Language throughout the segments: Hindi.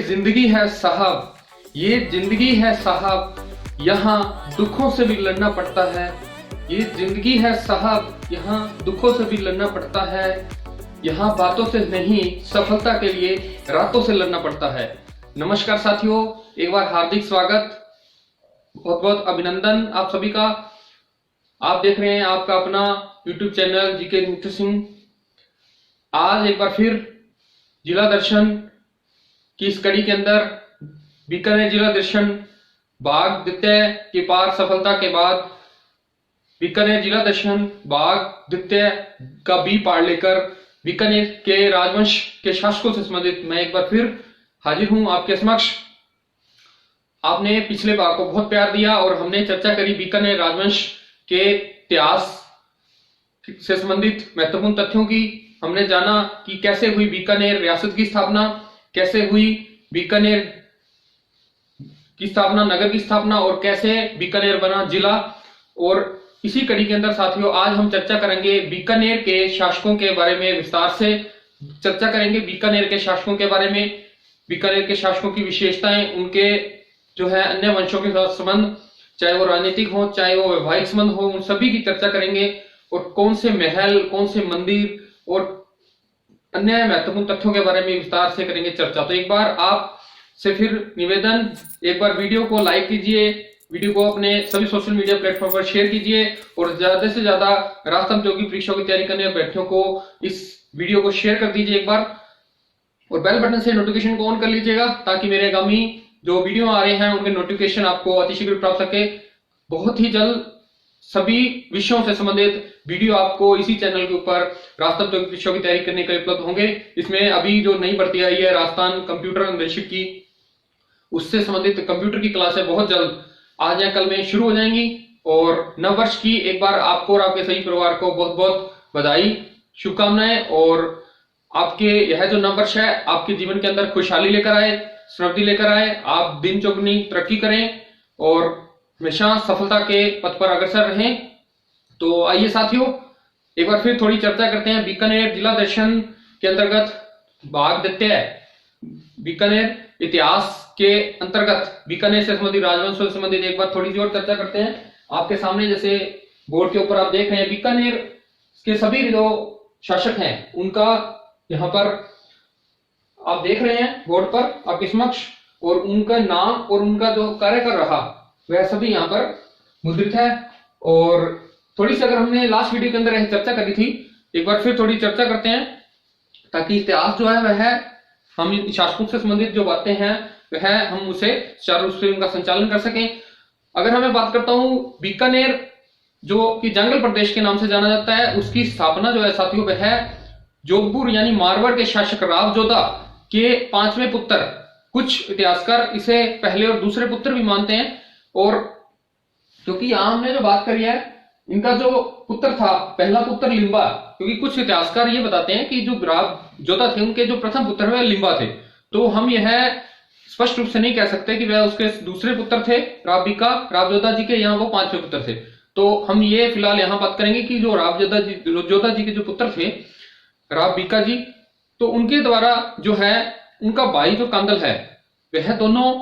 जिंदगी है साहब, ये जिंदगी है साहब, यहाँ दुखों से भी लड़ना पड़ता है। ये जिंदगी है साहब, यहाँ दुखों से भी लड़ना पड़ता है। यहाँ बातों से नहीं, सफलता के लिए रातों से लड़ना पड़ता है। नमस्कार साथियों, एक बार हार्दिक स्वागत, बहुत बहुत अभिनंदन आप सभी का। आप देख रहे हैं आपका अपना YouTube चैनल जीके मित्र सिंह। आज एक बार फिर जिला दर्शन की इस कड़ी के अंदर बीकानेर जिला दर्शन बाघ द्वितीय के पार सफलता के बाद बीकानेर जिला दर्शन बाघ द्वितीय का बी पार लेकर बीकानेर के राजवंश के शासकों से संबंधित मैं एक बार फिर हाजिर हूं आपके समक्ष। आपने पिछले बार को बहुत प्यार दिया और हमने चर्चा करी बीकानेर राजवंश के इतिहास से संबंधित महत्वपूर्ण तथ्यों की। हमने जाना कि कैसे हुई बीकानेर रियासत की स्थापना, कैसे हुई बीकानेर की स्थापना, नगर की स्थापना, और कैसे बीकानेर बना जिला। और इसी कड़ी के अंदर साथियों आज हम चर्चा करेंगे बीकानेर के शासकों के बारे में, विस्तार से चर्चा करेंगे बीकानेर के शासकों के बारे में, बीकानेर के शासकों की विशेषताएं, उनके जो है अन्य वंशों के साथ संबंध, चाहे वो राजनीतिक हो चाहे वो वैवाहिक संबंध हो, उन सभी की चर्चा करेंगे। और कौन से महल, कौन से मंदिर और अन्य महत्वपूर्ण तथ्यों के बारे में विस्तार से करेंगे चर्चा। तो एक बार आप से फिर निवेदन, एक बार वीडियो को लाइक कीजिए, वीडियो को अपने सभी सोशल मीडिया प्लेटफॉर्म पर शेयर कीजिए और ज्यादा से ज्यादा राष्ट्र प्रतियोगी परीक्षाओं की तैयारी करने वाले अभ्यर्थियों को इस वीडियो को शेयर कर दीजिए एक बार, और बेल बटन से नोटिफिकेशन को ऑन कर लीजिएगा ताकि मेरे आगामी जो वीडियो आ रहे हैं उनके नोटिफिकेशन आपको अतिशीघ्र प्राप्त सके। बहुत ही जल्द सभी विषयों से संबंधित वीडियो आपको इसी चैनल के ऊपर राष्ट्र प्रतियोगी परीक्षाओं की तैयारी करने के लिए उपलब्ध होंगे। इसमें अभी जो नई भर्ती आई है राजस्थान कंप्यूटर अन्वेषक की, उससे संबंधित कंप्यूटर की क्लासें बहुत जल्द आज या कल में शुरू हो जाएंगी। और नव वर्ष की एक बार आपको और आपके सही परिवार को बहुत बहुत बधाई, शुभकामनाएं। और आपके यह जो नव वर्ष है आपके जीवन के अंदर खुशहाली लेकर आए, समृद्धि लेकर आए, आप दिन चौगुनी तरक्की करें और हमेशा सफलता के पथ पर अग्रसर रहें। तो आइए साथियों एक बार फिर थोड़ी चर्चा करते हैं बीकानेर जिला दर्शन के अंतर्गत बाघ द्वितीय बीकानेर इतिहास के अंतर्गत बीकानेर से संबंधित राजवंश से संबंधित एक बार थोड़ी सी और चर्चा करते हैं। आपके सामने जैसे बोर्ड के ऊपर आप देख रहे हैं बीकानेर के सभी जो शासक हैं उनका यहाँ पर आप देख रहे हैं बोर्ड पर आपके समक्ष, और उनका नाम और उनका जो कार्य कर रहा वह सभी यहाँ पर मुद्रित है। और थोड़ी सी अगर हमने लास्ट वीडियो के अंदर यह चर्चा करी थी, एक बार फिर थोड़ी चर्चा करते हैं ताकि इतिहास जो है वह हम इन शासकों से संबंधित जो बातें हैं वह हम उसे सुचारू रूप से उनका संचालन कर सकें। अगर हमें बात करता हूं बीकानेर जो कि जंगल प्रदेश के नाम से जाना जाता है, उसकी स्थापना जो है साथियों वह जोधपुर यानी मारवाड़ के शासक राव जोधा के पांचवें पुत्र, कुछ इतिहासकार इसे पहले और दूसरे पुत्र भी मानते हैं। और क्योंकि यहां हमने जो बात करी है इनका जो पुत्र था पहला पुत्र लिंबा, क्योंकि कुछ इतिहासकार ये बताते हैं कि जो राव जोधा थे उनके जो प्रथम पुत्र वह लिंबा थे, तो हम यह स्पष्ट रूप से नहीं कह सकते कि वह उसके दूसरे पुत्र थे राव जोधा जी के, यहाँ वो पांचवें पुत्र थे। तो हम ये फिलहाल यहाँ बात करेंगे कि जो राव जोधा जी के जो पुत्र थे राव बीका जी, तो उनके द्वारा जो है उनका भाई जो कांदल है वह दोनों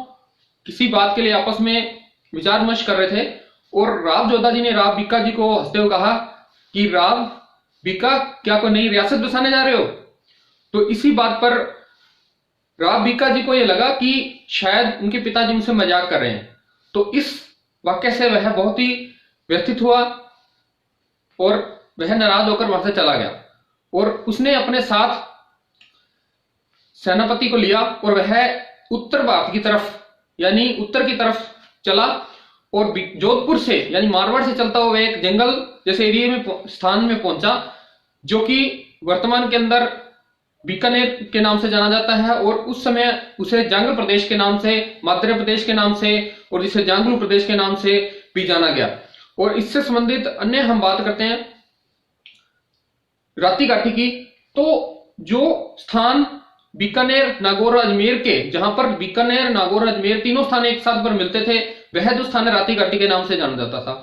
किसी बात के लिए आपस में विचार विमर्श कर रहे थे। और राव जोधा जी ने राव बीका जी को हंसते हुए कहा कि राव बीका क्या कोई नई रियासत बसाने जा रहे हो। तो इसी बात पर राव बीका जी को यह लगा कि शायद उनके पिताजी उनसे मजाक कर रहे हैं, तो इस वाक्य से वह बहुत ही व्यथित हुआ और वह नाराज होकर वहां से चला गया। और उसने अपने साथ सेनापति को लिया और वह उत्तर भारत की तरफ यानी उत्तर की तरफ चला और जोधपुर से यानी मारवाड़ से चलता हुआ एक जंगल जैसे एरिया में स्थान में पहुंचा, जो कि वर्तमान के अंदर बीकानेर के नाम से जाना जाता है। और उस समय उसे जांगल प्रदेश के नाम से, मध्य प्रदेश के नाम से और जिसे जांगलू प्रदेश के नाम से भी जाना गया। और इससे संबंधित अन्य हम बात करते हैं राती घाटी की, तो जो स्थान बीकानेर, नागौर, अजमेर के, जहां पर बीकानेर, नागौर, अजमेर तीनों स्थान एक साथ पर मिलते थे, वह जो स्थान राती घाटी के नाम से जाना जाता था।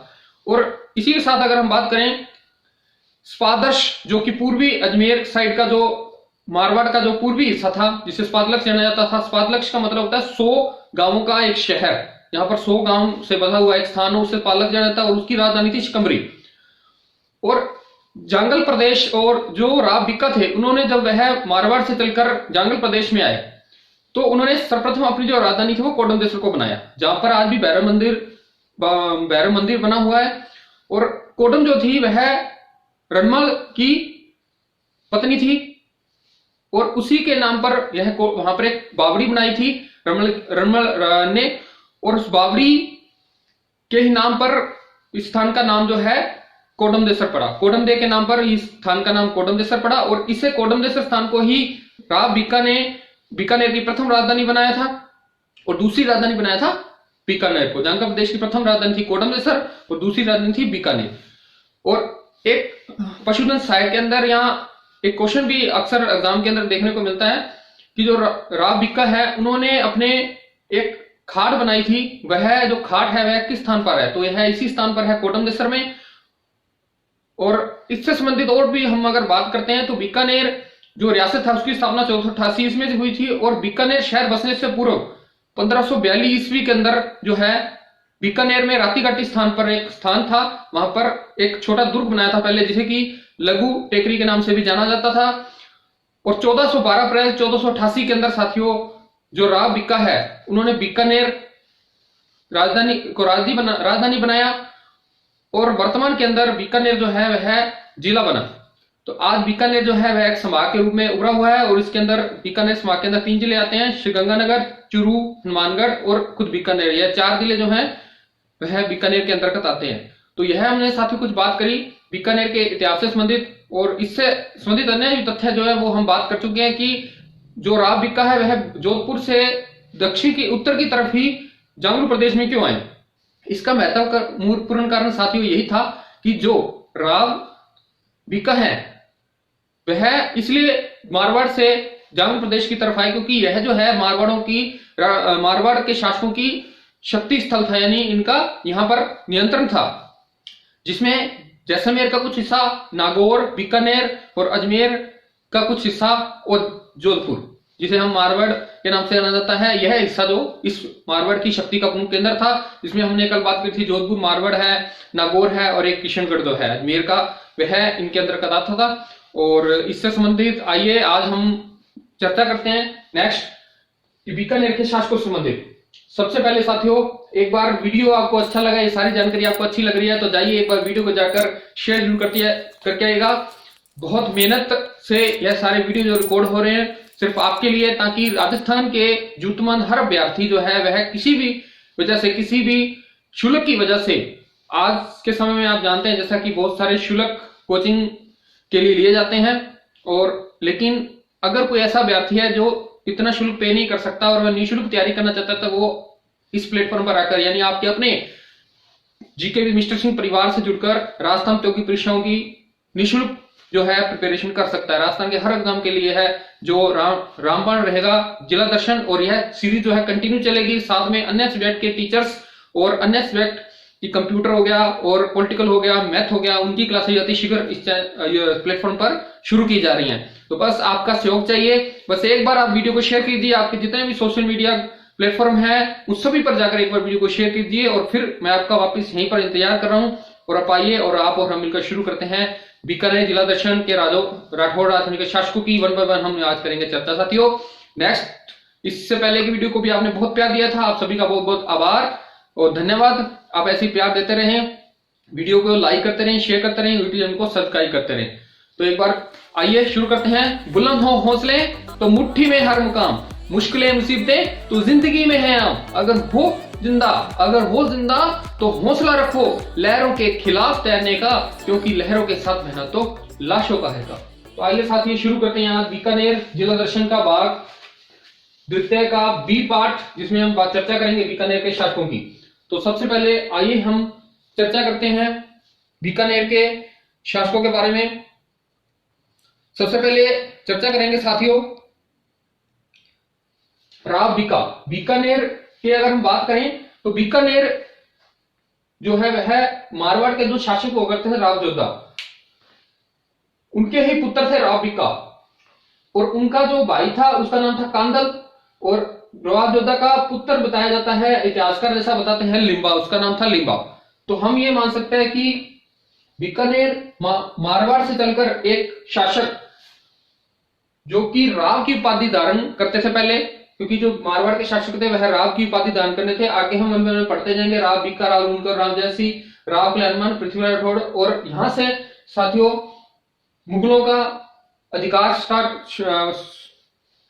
और इसी के साथ अगर हम बात करें स्पादर्श, जो कि पूर्वी अजमेर साइड का जो मारवाड़ का जो पूर्वी हिस्सा था जिसे स्पातलक्ष जाना जाता था, स्पातलक्ष का मतलब होता है 100 गांवों का एक शहर, यहाँ पर 100 गांव से बसा हुआ एक स्थान हो, उसे स्पातलक्ष जाना जाता, और उसकी राजधानी थी शिकंबरी। और जांगल प्रदेश और जो राव बीका थे, उन्होंने जब वह मारवाड़ से चलकर जांगल प्रदेश में आए तो उन्होंने सर्वप्रथम अपनी जो राजधानी थी वो कोडमदेसर को बनाया, जहां पर आज भी भैरव मंदिर बना हुआ है। और कोडम जो थी वह रणमल की पत्नी थी, और उसी के नाम पर यह वहां पर एक बावड़ी बनाई थी रणमल ने, और उस बावड़ी के ही नाम पर इस स्थान का नाम जो है कोडमदेसर पड़ा। कोडमदेव के नाम पर इस स्थान का नाम कोडमदेसर पड़ा, और इसे कोडमदेसर स्थान को ही राव बीका ने बीकानेर की प्रथम राजधानी बनाया था, और दूसरी राजधानी बनाया था बीकानेर को। जांगल प्रदेश की प्रथम राजधानी थी कोडमदेसर और दूसरी राजधानी थी बीकानेर। और एक पशुधन सहायक के अंदर यहाँ एक क्वेश्चन भी अक्सर एग्जाम के अंदर देखने को मिलता है कि जो राव बीका है उन्होंने अपने एक खाट बनाई थी, वह जो खाट है वह किस स्थान पर है, तो यह इसी स्थान पर है कोडमदेसर में। और इससे संबंधित और भी हम अगर बात करते हैं तो बीकानेर जो रियासत था उसकी स्थापना 1488 ईस्वी में हुई थी, और बीकानेर शहर बसने से पूर्व 1542 ईस्वी के अंदर जो है बीकानेर में रातीघाटी स्थान पर एक स्थान था, वहां पर एक छोटा दुर्ग बनाया था पहले, जिसे कि लघु टेकरी के नाम से भी जाना जाता था। और 1412 अप्रैल 1488 के अंदर साथियों जो राव बीका है उन्होंने बीकानेर राजधानी को राजधानी बनाया, और वर्तमान के अंदर बीकानेर जो है वह जिला बना। तो आज बीकानेर जो है वह एक संभाग के रूप में उभरा हुआ है, और इसके अंदर बीकानेर संभाग के अंदर 3 जिले आते हैं, श्रीगंगानगर, चूरू, हनुमानगढ़ और खुद बीकानेर। यह 4 जिले जो हैं वह बीकानेर के अंतर्गत आते हैं। तो यह हमने साथियों कुछ बात करी बीकानेर के इतिहास से संबंधित, और इससे संबंधित अन्य भी तथ्य जो है वो हम बात कर चुके हैं कि जो राव बीका है वह जोधपुर से दक्षिण की उत्तर की तरफ ही जांगलू प्रदेश में क्यों आए। इसका महत्वपूर्ण कारण साथियों यही था कि जो राव बीका है वह इसलिए मारवाड़ से जांगलू प्रदेश की तरफ आए क्योंकि यह जो है मारवाड़ के शासकों की शक्ति स्थल था, यानी इनका यहाँ पर नियंत्रण था, जिसमें जैसलमेर का कुछ हिस्सा, नागौर, बीकानेर और अजमेर का कुछ हिस्सा, और जोधपुर जिसे हम मारवाड़ के नाम से जाना जाता है, यह हिस्सा जो इस मारवाड़ की शक्ति का प्रमुख केंद्र था। जिसमें हमने कल बात की थी जोधपुर मारवाड़ है, नागौर है, और एक किशनगढ़ जो है अजमेर का वह इनके अंतर्गत आता था। और इससे संबंधित आइए आज हम चर्चा करते हैं नेक्स्ट बीकानेर के शासकों से संबंधित। सबसे पहले साथियों एक बार वीडियो आपको अच्छा लगा, ये सारी जानकारी आपको अच्छी लग रही है तो जाइए एक बार वीडियो को जाकर शेयर जरूर करके आइएगा। बहुत मेहनत से यह सारे वीडियो जो रिकॉर्ड हो रहे हैं सिर्फ आपके लिए, ताकि राजस्थान के जरूरतमंद हर अभ्यर्थी जो है वह किसी भी वजह से, किसी भी शुल्क की वजह से, आज के समय में आप जानते हैं जैसा कि बहुत सारे शुल्क कोचिंग के लिए जाते हैं, और लेकिन अगर कोई ऐसा अभ्यर्थी है जो इतना शुल्क पे नहीं कर सकता और वह निःशुल्क तैयारी करना चाहता है तो वो इस प्लेटफॉर्म पर आकर, यानी आपके अपने जीके मिस्टर सिंह परिवार से जुड़कर राजस्थान प्रतियोगी परीक्षाओं की निःशुल्क जो है प्रिपरेशन कर सकता है। राजस्थान के हर एग्जाम के लिए है जो रामबाण रहेगा जिला दर्शन, और यह सीरीज जो है कंटिन्यू चलेगी। साथ में अन्य सब्जेक्ट के टीचर्स और अन्य सब्जेक्ट की कंप्यूटर हो गया और पॉलिटिकल हो गया, मैथ हो गया, उनकी क्लासेज अति शीघ्र इस प्लेटफॉर्म पर शुरू की जा रही हैं। तो बस आपका सहयोग चाहिए, बस एक बार आप वीडियो को शेयर कीजिए, आपके जितने भी सोशल मीडिया प्लेटफॉर्म है उन सभी पर जाकर एक बार वीडियो को शेयर कीजिए, और फिर मैं आपका वापस यहीं पर इंतजार कर रहा हूं। और आप आइए और आप और हम मिलकर शुरू करते हैं बीकानेर जिला दर्शन के राठौड़ राजधानी के शासकों की 1 by 1 हम आज करेंगे चर्चा साथियों। नेक्स्ट, इससे पहले की वीडियो को भी आपने बहुत प्यार दिया था, आप सभी का बहुत बहुत आभार और धन्यवाद। आप ऐसे ही प्यार देते रहें, वीडियो को लाइक करते रहें, शेयर करते रहें, यूट्यूब चैनल को सब्सक्राइब करते रहें। तो एक बार आइए शुरू करते हैं। बुलंद हो हौसले तो मुट्ठी में हर मुकाम, मुश्किलें मुसीबतें तो जिंदगी में है आम, अगर हो जिंदा तो हौसला रखो लहरों के खिलाफ तैरने का, क्योंकि लहरों के साथ बहना तो लाशों का है। तो आइए साथियों शुरू करते हैं आज बीकानेर जिला दर्शन का भाग द्वितीय का बी पार्ट, जिसमें हम चर्चा करेंगे बीकानेर के शासकों की। तो सबसे पहले आइए हम चर्चा करते हैं बीकानेर के शासकों के बारे में। सबसे पहले चर्चा करेंगे साथियों राव बीका। बीकानेर की अगर हम बात करें तो बीकानेर जो है वह मारवाड़ के जो शासक हुआ करते थे राव जोधा, उनके ही पुत्र थे राव बीका। और उनका जो भाई था उसका नाम था कांदल, और नवाब जोधा का पुत्र बताया जाता है, इतिहासकार जैसा बताते हैं लिम्बा, उसका नाम था लिम्बा। तो हम ये मान सकते हैं कि बीकानेर मारवाड़ से चलकर एक शासक जो कि राव की उपाधि धारण करते थे पहले, क्योंकि जो मारवाड़ के शासक थे वह राव की उपाधि धारण करने थे। आगे हम उनमें पढ़ते जाएंगे, राव बीका, राव लूणकर, राव जयसी, राव कल्याणमान, पृथ्वीराज राठौड़। और यहां से साथियों मुगलों का अधिकार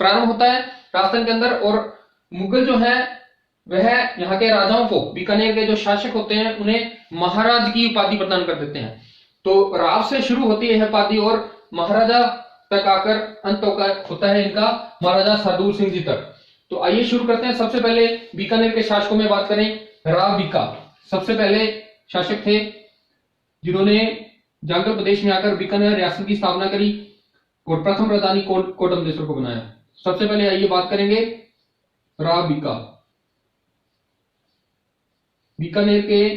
प्रारंभ होता है राजस्थान के अंदर, और मुगल जो है वह यहाँ के राजाओं को, बीकानेर के जो शासक होते हैं उन्हें महाराज की उपाधि प्रदान कर देते हैं। तो राव से शुरू होती है यह उपाधि और महाराजा तक आकर अंत होता है इनका महाराजा सरदूल सिंह जी तक। तो आइए शुरू करते हैं। सबसे पहले बीकानेर के शासकों में बात करें, राव बीका सबसे पहले शासक थे जिन्होंने जांगल प्रदेश में आकर बीकानेर रियासत की स्थापना करी और प्रथम राजधानी कोटमदेश्वर को बनाया। सबसे पहले आइए बात करेंगे राव बीका, बीकानेर के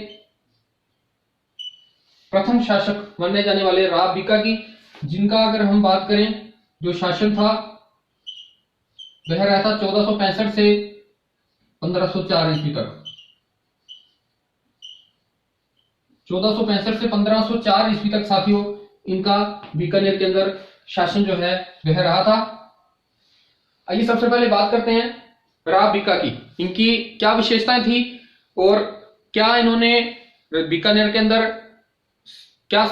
प्रथम शासक माने जाने वाले राव बीका की, जिनका अगर हम बात करें जो शासन था वह रहा था 1465 से 1504 ईस्वी तक। 1465 से 1504 ईस्वी तक साथियों इनका बीकानेर के अंदर शासन जो है वह रहा था। आइए सबसे पहले बात करते हैं राव बीका की, इनकी क्या विशेषताएं थी और क्या इन्होंने बीकानेर के अंदर क्या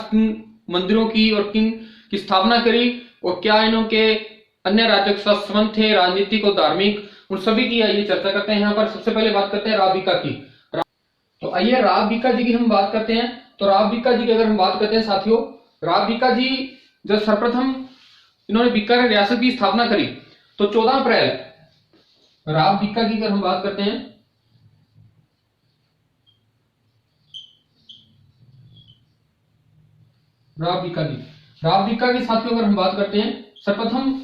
मंदिरों की और किन की स्थापना करी, और क्या इनके अन्य राज्यों के साथ संबंध थे, राजनीतिक और धार्मिक, उन सभी की आइए चर्चा करते हैं। यहाँ पर सबसे पहले बात करते हैं राव बीका की। तो आइए राव बीका जी की हम बात करते हैं। तो राव बीका जी की अगर हम बात करते हैं साथियों, राव बीका जी जब सर्वप्रथम इन्होंने बीकानेर रियासत की स्थापना करी तो 14 अप्रैल, राव बीका की अगर हम बात करते हैं, राव बीका की साथियों अगर हम बात करते हैं, सर्वप्रथम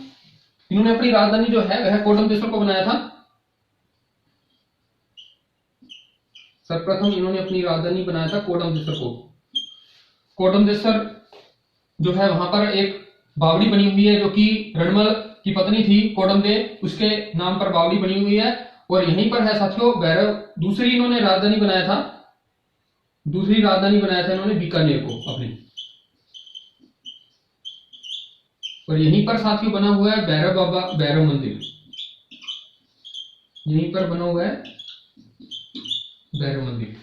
इन्होंने अपनी राजधानी जो है वह कोटमदेश्वर को बनाया था। सर्वप्रथम इन्होंने अपनी राजधानी बनाया था कोटमदेश्वर को। कोटमदेश्वर जो है वहां पर एक बावड़ी बनी हुई है जो कि रणमल की पत्नी थी कोटमदेव, उसके नाम पर बावड़ी बनी हुई है। और यहीं पर है साथियों भैरव, दूसरी इन्होंने राजधानी बनाया था, इन्होंने बीकानेर को अपनी। और यहीं पर साथियों बना हुआ है भैरव बाबा भैरव मंदिर, यहीं पर बना हुआ है भैरव मंदिर।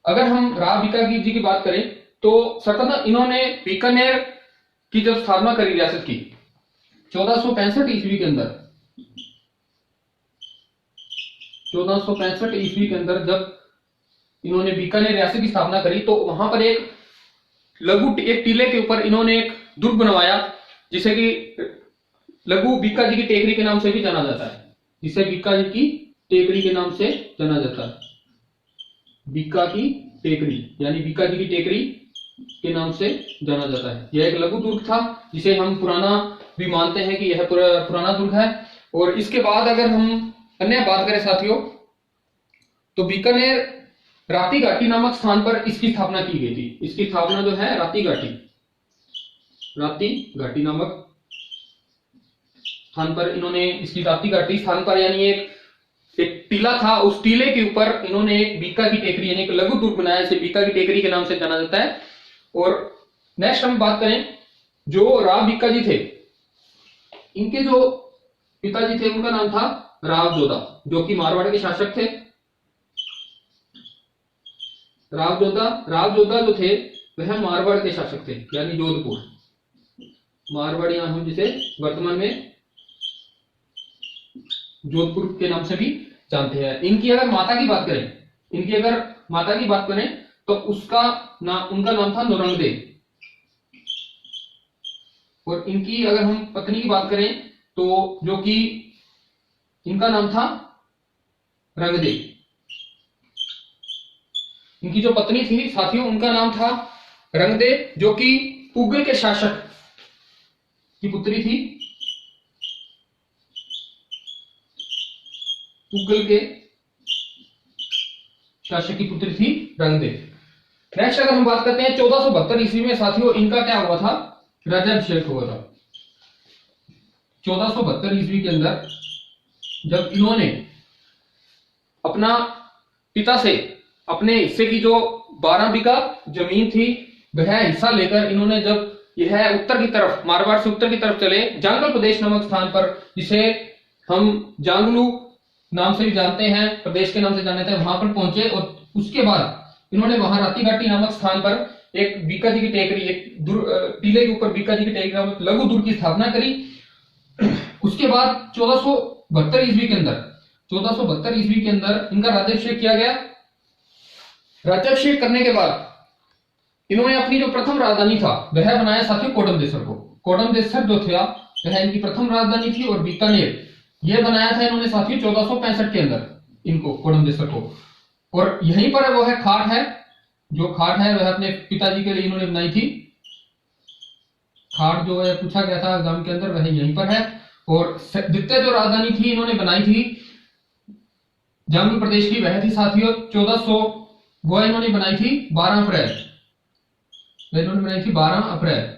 अगर हम राव बीका जी की बात करें तो सर्वप्रथम इन्होंने बीकानेर की जब स्थापना करी रियासत की 1465 ईस्वी के अंदर, 1465 ईस्वी के अंदर जब इन्होंने बीकानेर रियासत की स्थापना करी तो वहां पर एक टीले के ऊपर इन्होंने एक दुर्ग बनवाया जिसे कि लघु बीका जी की टेकरी के नाम से भी जाना जाता है, जिसे बीका जी की टेकरी के नाम से जाना जाता है। बीका की टेकरी यानी बीका जी की टेकरी के नाम से जाना जाता है। यह एक लघु दुर्ग था जिसे हम पुराना भी मानते हैं कि यह पुराना दुर्ग है। और इसके बाद अगर हम अन्य बात करें साथियों तो बीकानेर राती घाटी नामक स्थान पर इसकी स्थापना की गई थी। इसकी स्थापना जो है राती घाटी नामक स्थान पर इन्होंने इसकी राती घाटी स्थान पर यानी एक टीला था, उस टीले के ऊपर इन्होंने एक बीका की टेकरी यानी एक लघु दुर्ग बनाया, इसे बीका की टेकरी के नाम से जाना जाता है। और नेक्स्ट हम बात करें जो राव बीका जी थे, इनके जो पिताजी थे उनका नाम था राव जोधा, जो कि मारवाड़ के शासक थे। राव जोधा जो थे वह मारवाड़ के शासक थे यानी जोधपुर, मारवाड़ हम जिसे वर्तमान में जोधपुर के नाम से भी जानते हैं। इनकी अगर माता की बात करें तो उनका नाम था नौरंगदे। और इनकी अगर हम पत्नी की बात करें तो जो कि इनका नाम था रंगदे। इनकी जो पत्नी थी साथियों उनका नाम था रंगदे, जो कि पुगल के शासक की पुत्री थी। पुगल के शासक की पुत्री थी रंगदेव। नेक्स्ट अगर हम बात करते हैं 1472 ईस्वी में साथियों इनका क्या हुआ था, राज्याभिषेक हुआ था। 1472 ईस्वी के अंदर जब इन्होंने अपना पिता से अपने हिस्से की जो 12 बीघा जमीन थी वह हिस्सा लेकर इन्होंने जब यह उत्तर की तरफ, मारवाड़ से उत्तर की तरफ चले, जांगल प्रदेश नामक स्थान पर, जिसे हम जांगलू नाम से भी जानते हैं, प्रदेश के नाम से जानते हैं, वहां पर पहुंचे और उसके बाद इन्होंने वहां राती घाटी नामक स्थान पर एक बीका जी की टेकरी, एक टीले के ऊपर बीका जी की टेकरी नामक लघु दुर्ग की स्थापना करी। उसके बाद 1472 ईस्वी के अंदर 1472 ईस्वी के अंदर इनका राज्याभिषेक किया गया। राज्याभिषेक करने के बाद इन्होंने अपनी जो प्रथम राजधानी था वह बनाया साथियों कोडमदेसर को। कोडमदेसर जो था वह इनकी प्रथम राजधानी थी और बीकानेर यह बनाया था इन्होंने साथियों 1465 के अंदर इनको, कोडमदेसर को। और यहीं पर वो है खाट है, जो खाट है वह अपने पिताजी के लिए इन्होंने बनाई थी। खाट जो है पूछा गया था एग्जाम के अंदर, वह यहीं पर है। और द्वितीय जो राजधानी थी इन्होंने बनाई थी जांगलू प्रदेश की, वह थी साथियों 1400, वो इन्होंने बनाई थी 12 अप्रैल, इन्होंने बनाई थी 12 अप्रैल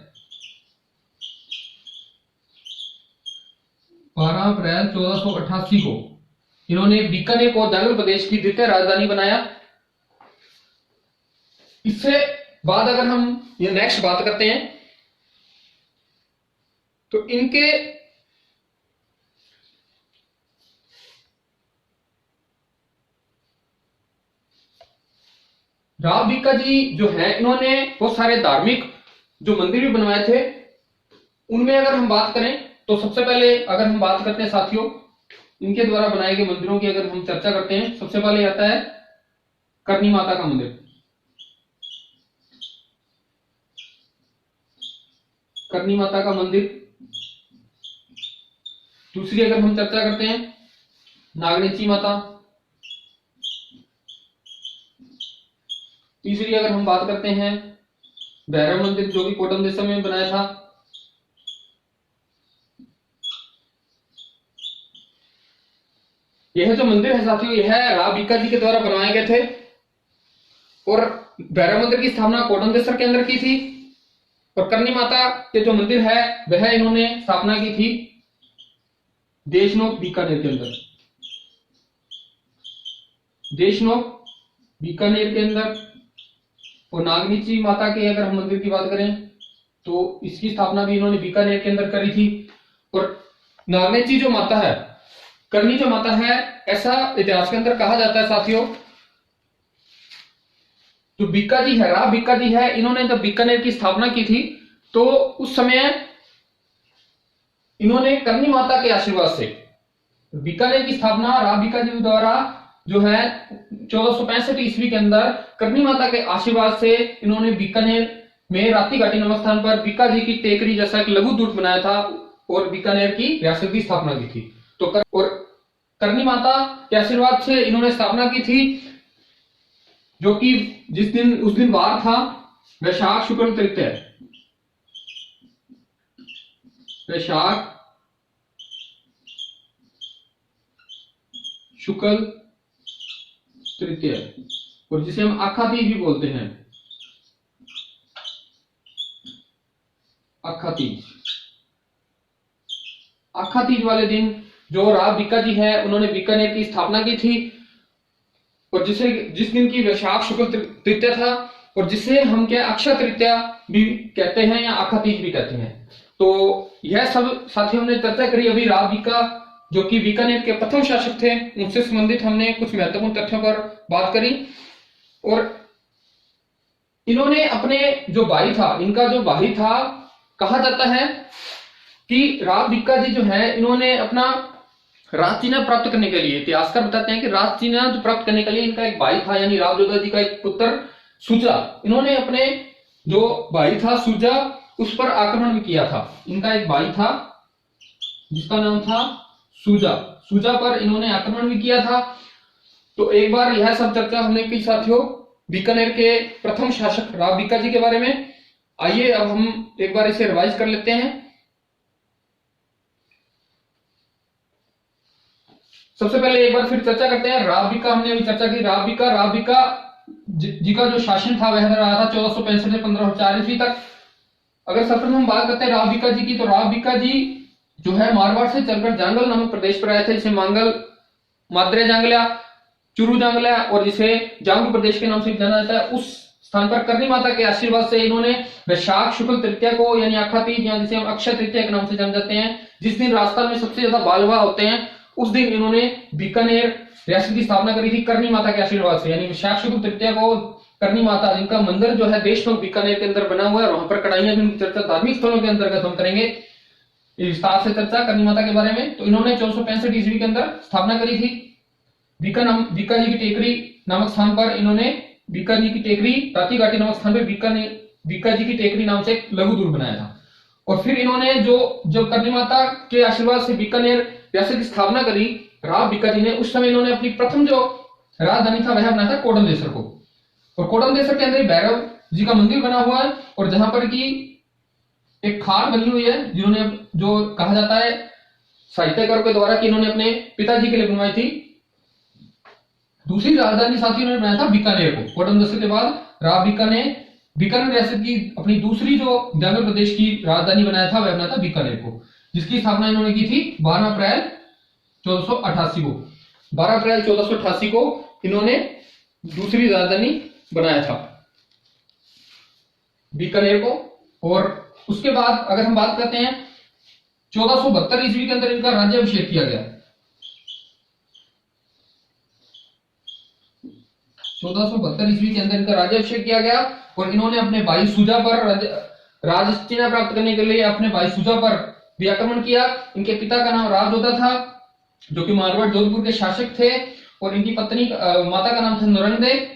1488 को इन्होंने बीकानेर को जांगलू प्रदेश की द्वितीय राजधानी बनाया। इससे बाद अगर हम ये नेक्स्ट बात करते हैं तो इनके राव बीका जी जो है इन्होंने बहुत सारे धार्मिक जो मंदिर भी बनवाए थे। उनमें अगर हम बात करें तो सबसे पहले अगर हम बात करते हैं साथियों इनके द्वारा बनाए गए मंदिरों की अगर हम चर्चा करते हैं, सबसे पहले आता है करनी माता का मंदिर। करनी माता का मंदिर। दूसरी अगर हम चर्चा करते हैं नागनेची माता। तीसरी अगर हम बात करते हैं भैरव मंदिर जो कि कोडमदेसर में बनाया था। यह जो मंदिर है साथियों यह राव बीका जी के द्वारा बनवाए गए थे और भैरव मंदिर की स्थापना कोडमदेसर के अंदर की थी और करनी माता के जो मंदिर है वह इन्होंने स्थापना की थी देशनोक बीकानेर के अंदर। देशनोक बीकानेर के अंदर। और नागनीची माता के अगर हम मंदिर की बात करें तो इसकी स्थापना भी इन्होंने बीकानेर के अंदर करी थी। और नागनेची जो माता है, करनी जो माता है, ऐसा इतिहास के अंदर कहा जाता है साथियों जो बीका जी है, राव बीका जी है, इन्होंने जब बीकानेर की स्थापना की थी तो उस समय इन्होंने करनी माता के आशीर्वाद से बीकानेर की स्थापना राव बीका जी द्वारा जो है 1465 ईस्वी के अंदर करनी माता के आशीर्वाद से इन्होंने बीकानेर में राती घाटी नामक स्थान पर बीका जी की टेकरी जैसा एक लघु दुर्ग बनाया था और बीकानेर की रियासत की स्थापना की थी। तो करनी माता के आशीर्वाद से इन्होंने स्थापना की थी जो कि जिस दिन उस दिन वार था वैशाख शुक्ल तृतीय, वैशाख शुक्ल तृतीय, और जिसे हम आखा तीज भी बोलते हैं, आखा तीज। आखा तीज वाले दिन जो राव बीका जी है उन्होंने बीकानेर की स्थापना की थी और जिस दिन की वैशाख शुक्ल तृतीया था और जिसे हम क्या अक्षय तृतीया भी कहते हैं या आखा तीज भी कहते हैं। तो यह सब साथियों हमने चर्चा करी अभी राव बीका जो कि बीकानेर के प्रथम शासक थे, उनसे संबंधित हमने कुछ महत्वपूर्ण तथ्यों पर बात करी। और इन्होंने अपने जो भाई था, इनका जो भाई था, कहा जाता है कि राव बीका जी जो है इन्होंने अपना राज चिन्ह प्राप्त करने के लिए, इतिहासकार बताते हैं कि राज चिन्ह प्राप्त करने के लिए इनका एक भाई था यानी राव जोधा जी का एक पुत्र सुजा, इन्होंने अपने जो भाई था सुजा उस पर आक्रमण भी किया था। इनका एक भाई था जिसका नाम था सुजा, सुजा पर इन्होंने आक्रमण भी किया था। तो एक बार यह सब चर्चा हमने की साथियों बीकानेर के प्रथम शासक राव बीका जी के बारे में। आइए अब हम एक बार इसे रिवाइज कर लेते हैं। सबसे पहले एक बार फिर चर्चा करते हैं राव बीका। हमने अभी चर्चा की राव बीका जी का जो शासन था वह रहा था 1465 से 1504 ईस्वी तक। अगर सर्वप्रथम हम बात करते हैं राव बीका जी की, तो राव बीका जी जो है मारवाड़ से चलकर जांगल नामक प्रदेश पर आए थे, जिसे मांगल, माद्रे जांगल्या, चुरू जांगल्या और जिसे जांगू प्रदेश के नाम से जाना जाता है, उस स्थान पर करनी माता के आशीर्वाद से इन्होंने वैशाख शुक्ल तृतीया को यानी आखा तीज या जिसे हम अक्षय तृतीया के नाम से जान जाते हैं, जिस दिन राजस्थान में सबसे ज्यादा बाल विवाह होते हैं, उस दिन इन्होंने बीकानेर रियासत की स्थापना करी थी करनी माता के आशीर्वाद से। यानी वैशाख शुक्ल तृतीया को करनी माता, जिनका मंदिर जो है देशनोक बीकानेर के अंदर बना हुआ है और वहां पर कढ़ाइयां भी चर्चा धार्मिक स्थलों के अंतर्गत हम करेंगे विस्तार से चर्चा करनी माता के बारे में। तो इन्होंने 1465 ईस्वी के अंदर स्थापना करी थी। बीका जी की टेकरी नामक स्थान पर इन्होंने बीका जी की टेकरी ताती घाटी नामक स्थान पर बीका जी की टेकरी नाम से एक लघु दुर्ग बनाया था। और फिर इन्होंने जो करनी माता के आशीर्वाद से बीकानेर रियासत की स्थापना करी राव बीका जी ने, उस समय इन्होंने अपनी प्रथम जो राजधानी था वह बनाया था कोडमदेसर को। और कोडमदेसर के अंदर भैरव जी का मंदिर बना हुआ है और जहां पर की एक खान बनी हुई है, जिन्होंने जो कहा जाता है साहित्यकारों के द्वारा कि इन्होंने अपने पिताजी के लिए बनवाई थी। दूसरी राजधानी साथी इन्होंने बनाया था बीकानेर को। कोडमदेसर के बाद राव बीका ने बीकानेर रियासत की अपनी दूसरी जो जांगल प्रदेश की राजधानी बनाया था वह बनाया था बीकानेर को, जिसकी स्थापना इन्होंने की थी 12 अप्रैल 1488 को। 12 अप्रैल 1488 को इन्होंने दूसरी राजधानी बनाया था बीकानेर को। और उसके बाद अगर हम बात करते हैं 1472 ईस्वी के अंदर इनका राज्याभिषेक किया गया। 1472 ईस्वी के अंदर इनका राज्याभिषेक किया गया और इन्होंने अपने भाई सुजा पर राजचिन्ह प्राप्त करने के लिए अपने भाई सुजा पर भी आक्रमण किया। इनके पिता का नाम राजयोद्धा था, जो कि मारवाड़ जोधपुर के शासक थे, और इनकी पत्नी माता का नाम था नरंगदेव।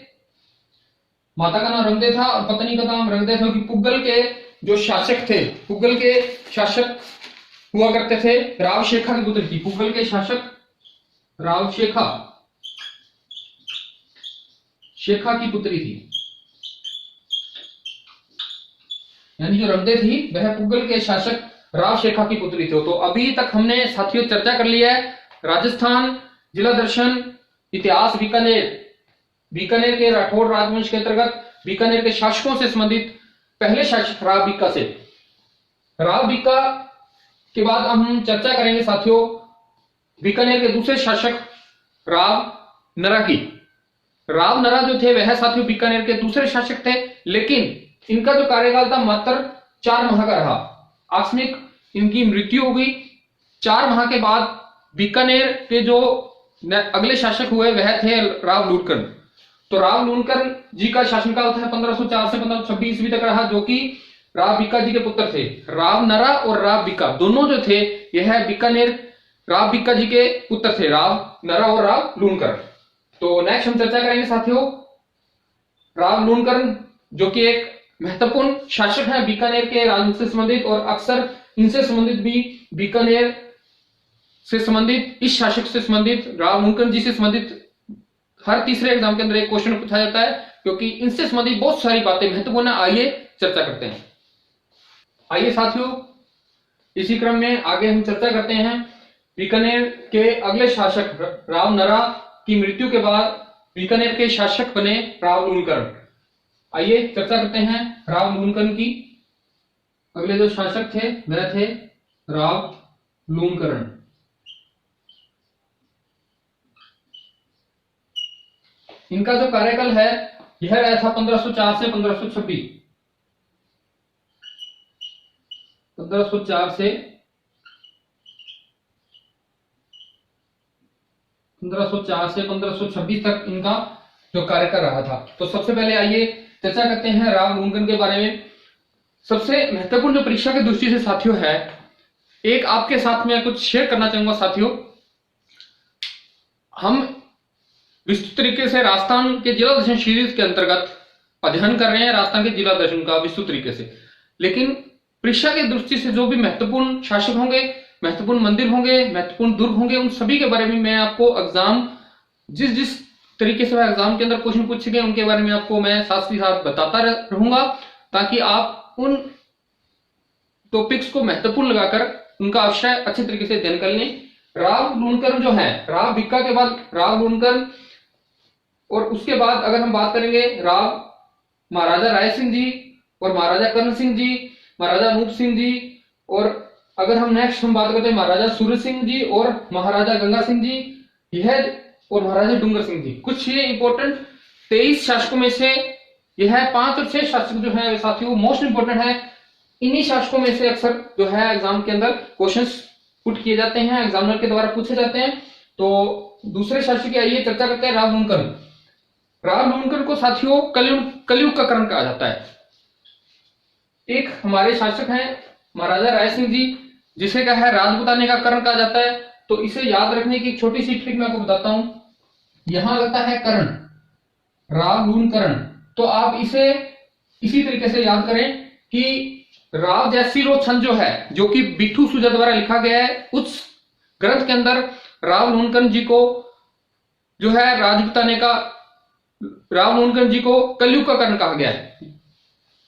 माता का नाम रंगदे था और पत्नी का नाम रंगदे था, कि पुग्गल के जो शासक थे, पुग्गल के शासक हुआ करते थे, राव शेखा की पुत्री थी। पुग्गल के शासक राव शेखा की पुत्री थी, यानी जो रंगदे थी वह पुग्गल के शासक राव शेखा की पुत्री थे। तो अभी तक हमने साथियों चर्चा कर लिया है राजस्थान, जिला दर्शन, इतिहास, बीकानेर के राठौड़ राजवंश के अंतर्गत बीकानेर के शासकों से संबंधित पहले शासक राव बीका से। राव बीका के बाद हम चर्चा करेंगे साथियों बीकानेर के दूसरे शासक राव नरा की। राव नरा जो थे वह साथियों बीकानेर के दूसरे शासक थे, लेकिन इनका जो कार्यकाल था मात्र 4 माह का रहा। आकस्मिक इनकी मृत्यु हो गई। 4 माह के बाद बीकानेर के जो अगले शासक हुए वह थे राव लूणकरण। तो राव लूणकरण जी का शासनकाल था 1504 से 1526 ईस्वी तक रहा, जो कि राव बीका जी के पुत्र थे। राव नरा और राव बीका दोनों जो थे यह बीकानेर राव बीका जी के पुत्र थे, राव नरा और राव लूणकरण। तो नेक्स्ट हम चर्चा करेंगे साथियों राव लूणकरण, जो कि एक महत्वपूर्ण शासक है बीकानेर के राजवंश से संबंधित, और अक्सर इनसे संबंधित भी बीकानेर से संबंधित, इस शासक से संबंधित, राव लूणकरण जी से संबंधित हर तीसरे एग्जाम के अंदर एक क्वेश्चन पूछा जाता है, क्योंकि इनसे संबंधित बहुत सारी बातें महत्वपूर्ण है। आइए चर्चा करते हैं। आइए साथियों इसी क्रम में आगे हम चर्चा करते हैं बीकानेर के अगले शासक राव नरा की मृत्यु के बाद बीकानेर के शासक बने राव लूणकरण। आइए चर्चा करते हैं राव लूणकरण की। अगले जो शासक थे वह थे राव लूणकरण। इनका जो कार्यकाल है यह रहा था 1504 से 1526। 1504 से 1526 तक इनका जो कार्यकाल रहा था। तो सबसे पहले आइए चर्चा करते हैं राव लूणकरण के बारे में। सबसे महत्वपूर्ण जो परीक्षा की दृष्टि से साथियों है, एक आपके साथ में कुछ शेयर करना चाहूंगा साथियों। हम विस्तृत तरीके से राजस्थान के जिला दर्शन सीरीज के अंतर्गत अध्ययन कर रहे हैं राजस्थान के जिला दर्शन का विस्तृत तरीके से, लेकिन परीक्षा की दृष्टि से जो भी महत्वपूर्ण शासक होंगे, महत्वपूर्ण मंदिर होंगे, महत्वपूर्ण दुर्ग होंगे, उन सभी के बारे में मैं आपको एग्जाम जिस तरीके से एग्जाम के अंदर क्वेश्चन पूछे गए उनके बारे में आपको मैं साथ ही साथ बताता रहूंगा, ताकि आप उन टॉपिक्स को महत्वपूर्ण लगाकर उनका अवश्य अच्छे तरीके से अध्ययन कर लें। राव लूणकरण जो है, राव बीका के बाद राव लूणकरण, और उसके बाद अगर हम बात करेंगे राव महाराजा राय सिंह जी और महाराजा कर्ण सिंह जी, महाराजा अनूप सिंह जी और अगर हम नेक्स्ट हम बात करते हैं महाराजा सूरज सिंह जी और महाराजा गंगा सिंह जी, यह और महाराजा डूंगर सिंह जी, कुछ ये इंपॉर्टेंट 23 शासकों में से यह 5 और 6 शासक जो है साथियों मोस्ट इंपोर्टेंट है। इन्हीं शासकों में से अक्सर जो है एग्जाम के अंदर क्वेश्चंस पुट किए जाते हैं, एग्जामिनर के द्वारा पूछे जाते हैं। तो दूसरे शासक की आइए चर्चा करते हैं, राव लूणकरण। राव लूणकरण को साथियों कलयुग का करण कहा जाता है। एक हमारे शासक हैं महाराजा राय सिंह जी, जिसे क्या है राजपूताने का करण कहा जाता है। तो इसे याद रखने की एक छोटी सी ट्रिक मैं आपको बताता हूं। यहां लगता है करण, राव लूणकरण, तो आप इसे इसी तरीके से याद करें कि राव जयसिंह छंद जो है, जो कि बिट्ठू सुजा द्वारा लिखा गया है, उस ग्रंथ के अंदर राव लूणकरण जी को जो है राजपूताने का, राव लूणकरण जी को कलयुग का करण कहा गया है।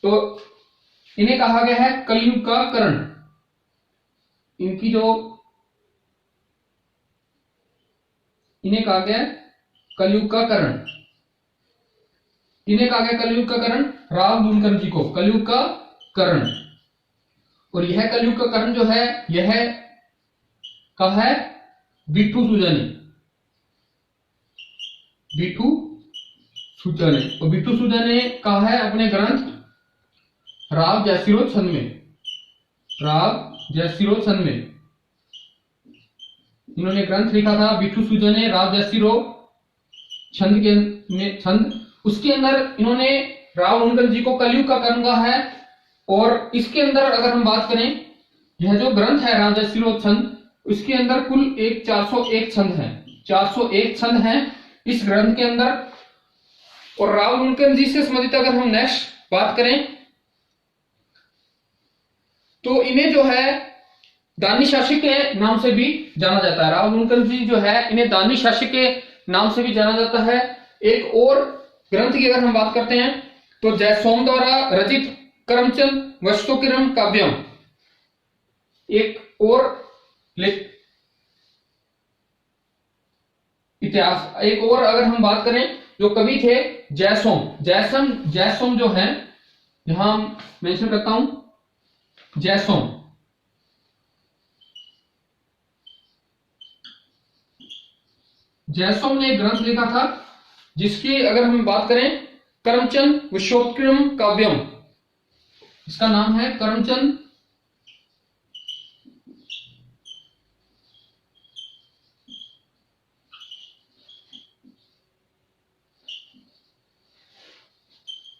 तो इन्हें कहा गया है कलयुग का करण। इनकी जो इन्हें कहा गया कलयुग का करण, इन्हें कहा गया कलयुग का करण, राव लूणकरण जी को कलयुग का करण। और यह कलयुग का करण जो है यह कहा है बिट्ठू सुजा ने, बिट्ठू सुजा ने। और बिट्ठू सुजा ने कहा है अपने ग्रंथ राव जयसिंह छंद में, राव जयसिंह छंद में इन्होंने ग्रंथ लिखा था बिट्ठू सुजा ने, राव जयसिंह छंद के में छंद, उसके अंदर इन्होंने राव लूणकरण जी को कलयुग का करण कहा है। और इसके अंदर अगर हम बात करें, यह जो ग्रंथ है राव जयसिंह छंद, इसके अंदर कुल एक 401 छंद है, 401 छंद हैं इस ग्रंथ के अंदर। और राव लूणकरण जी से संबंधित अगर हम नेक्स्ट बात करें तो इन्हें जो है दानी शासक के नाम से भी जाना जाता है। राव लूणकरण जी जो है इन्हें दानी शासक के नाम से भी जाना जाता है। एक और ग्रंथ की अगर हम बात करते हैं तो जयसोम द्वारा रचित करमचंद वस्तुकिरम काव्यम, एक और इतिहास। एक और अगर हम बात करें जो कवि थे जयसोम जो है, यहां मेंशन करता हूं जयसोम ने एक ग्रंथ लिखा था जिसकी अगर हम बात करें करमचंद विश्वोत्क्रम काव्यम, इसका नाम है करमचंद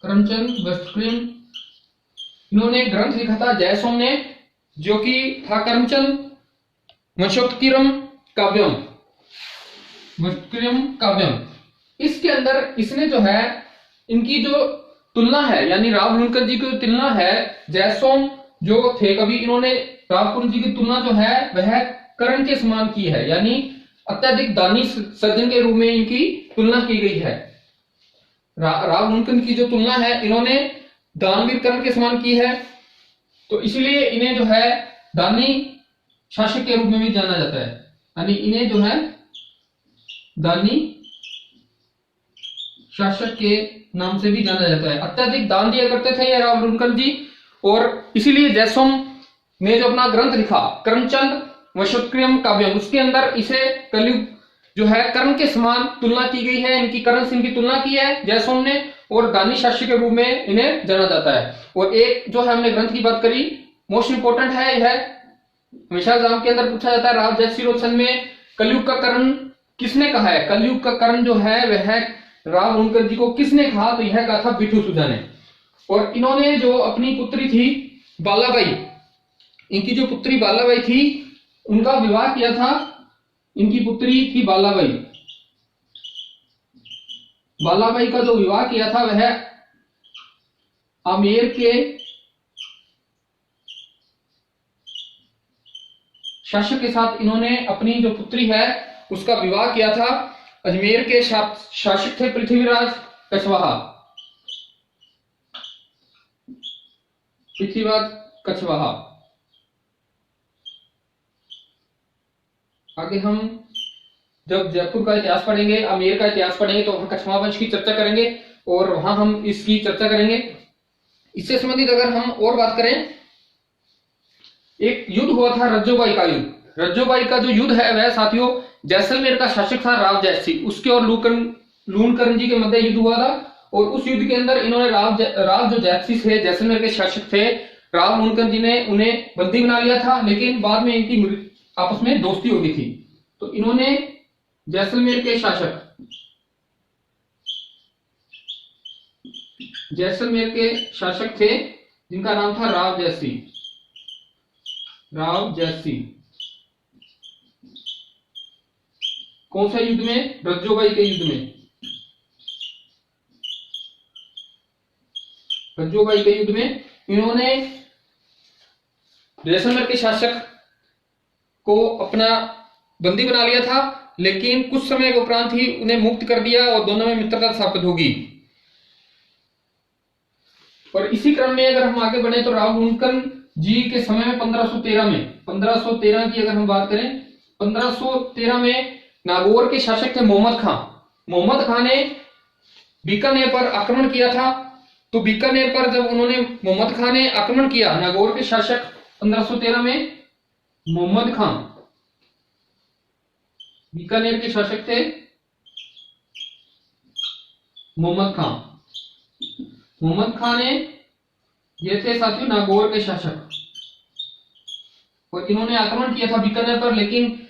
विश्वोत्क्रम। इन्होंने ग्रंथ लिखा था जयसोम ने, जो कि था करमचंद वंशोत्क्रम काव्यम, काव्यम। इसके अंदर इसने जो है इनकी जो तुलना है, यानी राव लूणकरण जी की तुलना है, जयसोम जो थे कवि, इन्होंने राव लूणकरण जी की तुलना जो है वह करण के समान की है, यानी अत्यधिक दानी सज्जन के रूप में इनकी तुलना की गई है। राव लूणकरण की जो तुलना है इन्होंने दानवीर करण के समान की है, तो इसलिए इन्हें जो है दानी शासक के रूप में भी जाना जाता है, यानी इन्हें जो है दानी शासक के नाम से भी जाना जाता है। अत्यधिक दान दिया करते थे ये राव लूणकरण जी, और इसीलिए जयसोम ने जो अपना ग्रंथ लिखा करमचंद वंशोत्क्रम काव्यम, उसके अंदर इसे कलयुग जो है कर्ण के समान तुलना की गई है, इनकी कर्ण से इनकी तुलना की है जयसोम ने, और दानी शासक के रूप में इन्हें जाना जाता है। और एक जो है हमने ग्रंथ की बात करी, मोस्ट इंपोर्टेंट है, यह हमेशा एग्जाम के अंदर पूछा जाता है, राव जयसिंह छंद में कलयुग का कर्ण किसने कहा है? कलयुग का कर्ण जो है वह राव लूणकरण जी को किसने कहा? तो यह कहा था बिट्ठू सुजा ने। और इन्होंने जो अपनी पुत्री थी बालाबाई, इनकी जो पुत्री बालाबाई थी उनका विवाह किया था, इनकी पुत्री थी बालाबाई, बालाबाई का जो विवाह किया था वह आमेर के शासक के साथ इन्होंने अपनी जो पुत्री है उसका विवाह किया था। अजमेर के शासक थे पृथ्वीराज कछवाहा, पृथ्वीराज कछवाहा। आगे हम जब जयपुर का इतिहास पढ़ेंगे, आमेर का इतिहास पढ़ेंगे, तो वहां कछवाहा वंश की चर्चा करेंगे और वहां हम इसकी चर्चा करेंगे। इससे संबंधित अगर हम और बात करें एक युद्ध हुआ था रज्जोबाई का युद्ध। रज्जोबाई का जो युद्ध है वह साथियों जैसलमेर का शासक था राव जैसी, उसके और लूणकरण जी के मध्य युद्ध हुआ था। और उस युद्ध के अंदर इन्होंने राव जो जैसी थे, जैसलमेर के शासक थे, राव लूणकरण जी ने उन्हें बंदी बना लिया था, लेकिन बाद में इनकी आपस में दोस्ती हो गई थी। तो इन्होंने जैसलमेर के शासक थे जिनका नाम था राव जैसी। कौन सा युद्ध में? रज्जोबाई के युद्ध में। रज्जोबाई के युद्ध में इन्होंने जैसलमेर के शासक को अपना बंदी बना लिया था, लेकिन कुछ समय के उपरांत ही उन्हें मुक्त कर दिया और दोनों में मित्रता स्थापित होगी। और इसी क्रम में अगर हम आगे बढ़े तो राव लूणकरण जी के समय में 1513 की अगर हम बात करें, 1513 में नागौर के शासक थे मोहम्मद खां ने बीकानेर पर आक्रमण किया था। तो बीकानेर पर जब उन्होंने मोहम्मद खां ने आक्रमण किया, नागौर के शासक 1513 में मोहम्मद खां बीकानेर के शासक थे। मोहम्मद खां ने ये थे साथियों नागौर के शासक, और इन्होंने आक्रमण किया था बीकानेर पर। लेकिन